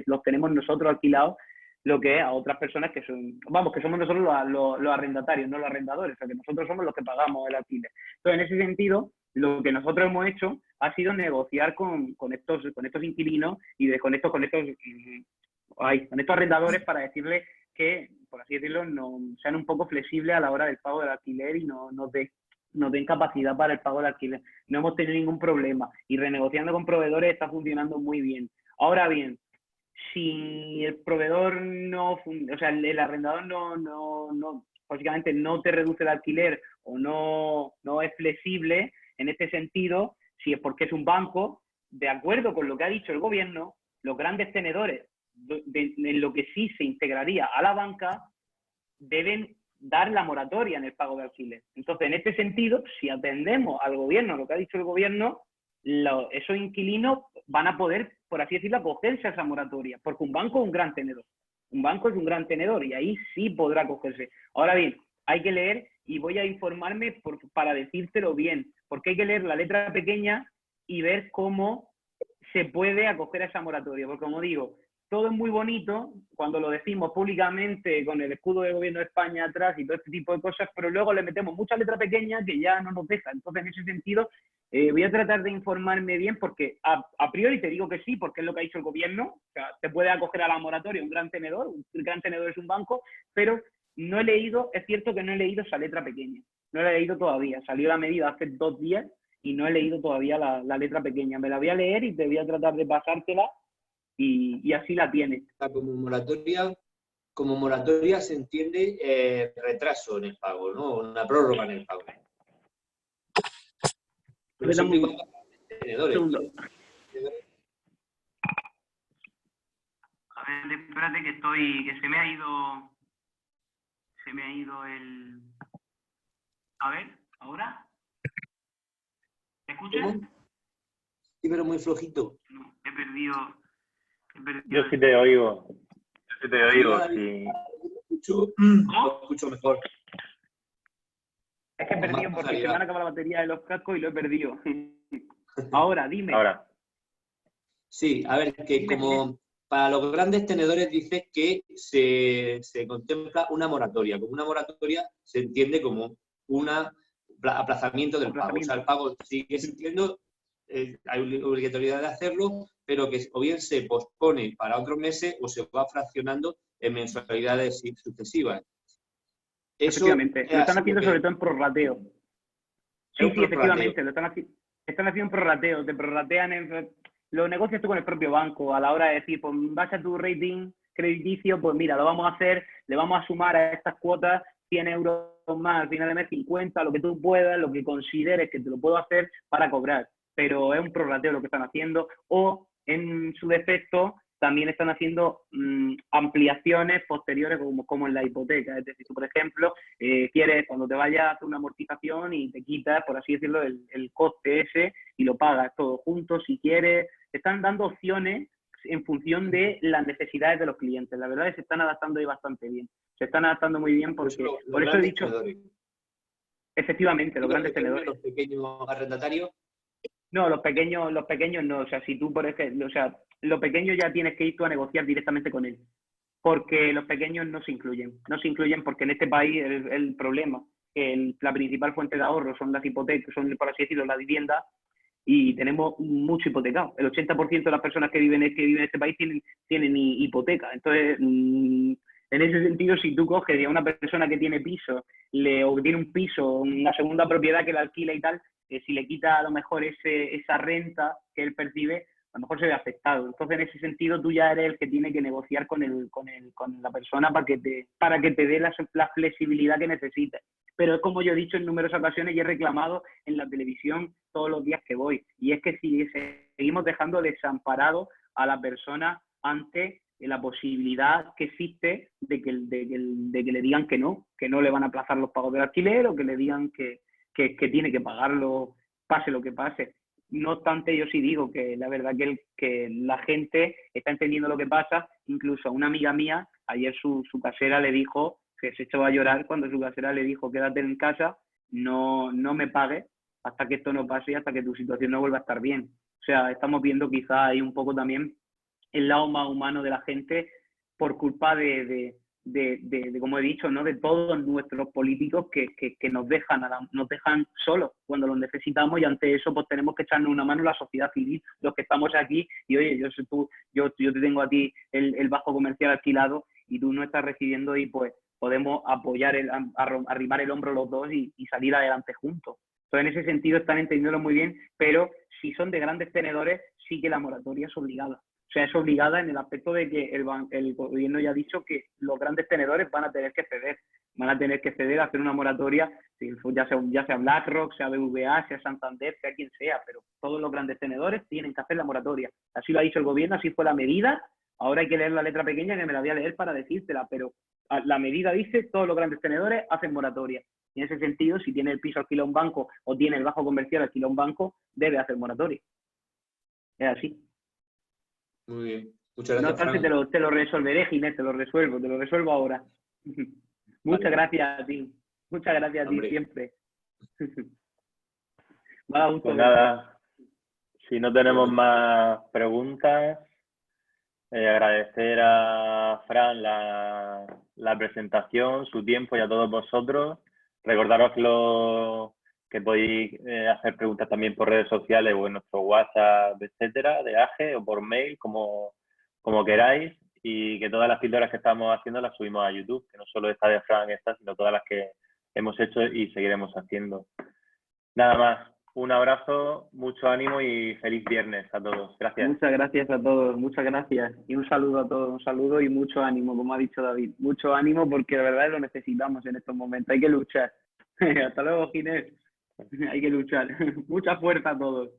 los tenemos nosotros alquilados, lo que es a otras personas que somos nosotros los arrendatarios, no los arrendadores, o sea que nosotros somos los que pagamos el alquiler. Entonces, en ese sentido, Lo que nosotros hemos hecho ha sido negociar con estos inquilinos y con estos arrendadores para decirles que, por así decirlo, no sean un poco flexibles a la hora del pago del alquiler y no nos den capacidad para el pago del alquiler. No hemos tenido ningún problema y renegociando con proveedores está funcionando muy bien. Ahora bien, si el proveedor el arrendador básicamente no te reduce el alquiler o no es flexible en este sentido, si es porque es un banco, de acuerdo con lo que ha dicho el gobierno, los grandes tenedores, en lo que sí se integraría a la banca, deben dar la moratoria en el pago de alquiler. Entonces, en este sentido, si atendemos al gobierno, lo que ha dicho el gobierno, esos inquilinos van a poder, por así decirlo, acogerse a esa moratoria, porque un banco es un gran tenedor. Un banco es un gran tenedor y ahí sí podrá acogerse. Ahora bien, hay que leer y voy a informarme para decírtelo bien, porque hay que leer la letra pequeña y ver cómo se puede acoger a esa moratoria, porque como digo, todo es muy bonito cuando lo decimos públicamente con el escudo del gobierno de España atrás y todo este tipo de cosas, pero luego le metemos mucha letra pequeña que ya no nos deja. Entonces, en ese sentido, voy a tratar de informarme bien porque a priori te digo que sí, porque es lo que ha dicho el gobierno. O sea, te puede acoger a la moratoria un gran tenedor es un banco, pero no he leído, es cierto que no he leído esa letra pequeña. No la he leído todavía. Salió la medida hace 2 días y no he leído todavía la letra pequeña. Me la voy a leer y te voy a tratar de pasártela. Y así la tiene. Como moratoria se entiende retraso en el pago, ¿no? Una prórroga en el pago. Pero siempre igual tenedores. A ver, espérate que se me ha ido el... A ver, ¿ahora? ¿Me escuchas? ¿Cómo? Sí, pero muy flojito. No, he perdido... Yo sí te oigo. Sí. Lo escucho mejor. Es que he perdido porque se me han acabado la batería de los cascos y lo he perdido. Ahora, dime. Ahora. Sí, a ver, que como para los grandes tenedores dices que se contempla una moratoria. Como una moratoria se entiende como un aplazamiento del pago. O sea, el pago sigue sintiendo, hay obligatoriedad de hacerlo, pero que o bien se pospone para otros meses o se va fraccionando en mensualidades sucesivas. Efectivamente, lo están haciendo sobre todo en prorrateo. Sí, efectivamente, lo están haciendo en prorrateo. Te prorratean, lo negocias tú con el propio banco a la hora de decir, pues en base a tu rating crediticio, pues mira, lo vamos a hacer, le vamos a sumar a estas cuotas 100 euros más, al final de mes 50, lo que tú puedas, lo que consideres que te lo puedo hacer para cobrar. Pero es un prorrateo lo que están haciendo, o en su defecto también están haciendo ampliaciones posteriores como en la hipoteca. Es decir, tú, por ejemplo, quieres, cuando te vayas a hacer una amortización y te quitas, por así decirlo, el coste ese y lo pagas todo junto si quieres. Están dando opciones en función de las necesidades de los clientes. La verdad es que se están adaptando ahí bastante bien. Se están adaptando muy bien porque, por eso he dicho... Tenedores. Efectivamente, los grandes tenedores. ¿Los pequeños arrendatarios? No, los pequeños no. O sea, si tú, por ejemplo, o sea, los pequeños ya tienes que ir tú a negociar directamente con él. Porque los pequeños no se incluyen. No se incluyen porque en este país el problema, la principal fuente de ahorro son las hipotecas, son, por así decirlo, la vivienda, y tenemos mucho hipotecado. El 80% de las personas que viven en este país tienen hipoteca. Entonces, en ese sentido, si tú coges a una persona que tiene piso, o tiene un piso, una segunda propiedad que la alquila y tal, si le quita a lo mejor esa renta que él percibe, a lo mejor se ve afectado. Entonces, en ese sentido, tú ya eres el que tiene que negociar con la persona para que te dé la flexibilidad que necesites. Pero es como yo he dicho en numerosas ocasiones y he reclamado en la televisión todos los días que voy. Y es que si seguimos dejando desamparado a la persona ante la posibilidad que existe de que le digan que no le van a aplazar los pagos del alquiler, o que le digan que tiene que pagarlo, pase lo que pase. No obstante, yo sí digo que la verdad que la gente está entendiendo lo que pasa. Incluso a una amiga mía, ayer su casera le dijo que se echó a llorar cuando su casera le dijo: quédate en casa, no me pagues hasta que esto no pase y hasta que tu situación no vuelva a estar bien. O sea, estamos viendo quizá ahí un poco también el lado más humano de la gente por culpa de como he dicho, ¿no? De todos nuestros políticos que nos dejan solos cuando los necesitamos, y ante eso pues tenemos que echarnos una mano la sociedad civil, los que estamos aquí, y oye, yo te tengo a ti el bajo comercial alquilado y tú no estás recibiendo, y pues podemos apoyar, arrimar el hombro los dos y salir adelante juntos. Entonces, en ese sentido están entendiéndolo muy bien, pero si son de grandes tenedores, sí que la moratoria es obligada. O sea, es obligada en el aspecto de que el gobierno ya ha dicho que los grandes tenedores van a tener que ceder, a hacer una moratoria, ya sea BlackRock, sea BBVA, sea Santander, sea quien sea, pero todos los grandes tenedores tienen que hacer la moratoria. Así lo ha dicho el gobierno, así fue la medida. Ahora hay que leer la letra pequeña, que me la voy a leer para decírtela, pero la medida dice: todos los grandes tenedores hacen moratoria. Y en ese sentido, si tiene el piso alquilado a un banco o tiene el bajo comercial alquilado a un banco, debe hacer moratoria. Es así. Muy bien. Muchas gracias, No obstante, te lo resolveré, Ginés, te lo resuelvo ahora. Muchas gracias a ti. Muchas gracias a ti siempre. Pues nada, si no tenemos más preguntas, agradecer a Fran la presentación, su tiempo, y a todos vosotros. Recordaros que podéis hacer preguntas también por redes sociales o en nuestro WhatsApp, etcétera, de AGE, o por mail, como queráis, y que todas las píldoras que estamos haciendo las subimos a YouTube, que no solo esta de Fran, sino todas las que hemos hecho y seguiremos haciendo. Nada más, un abrazo, mucho ánimo y feliz viernes a todos. Gracias. Muchas gracias a todos, muchas gracias. Y un saludo a todos, un saludo y mucho ánimo, como ha dicho David. Mucho ánimo, porque de verdad lo necesitamos en estos momentos. Hay que luchar. Hasta luego, Ginés. Hay que luchar. Mucha fuerza a todos.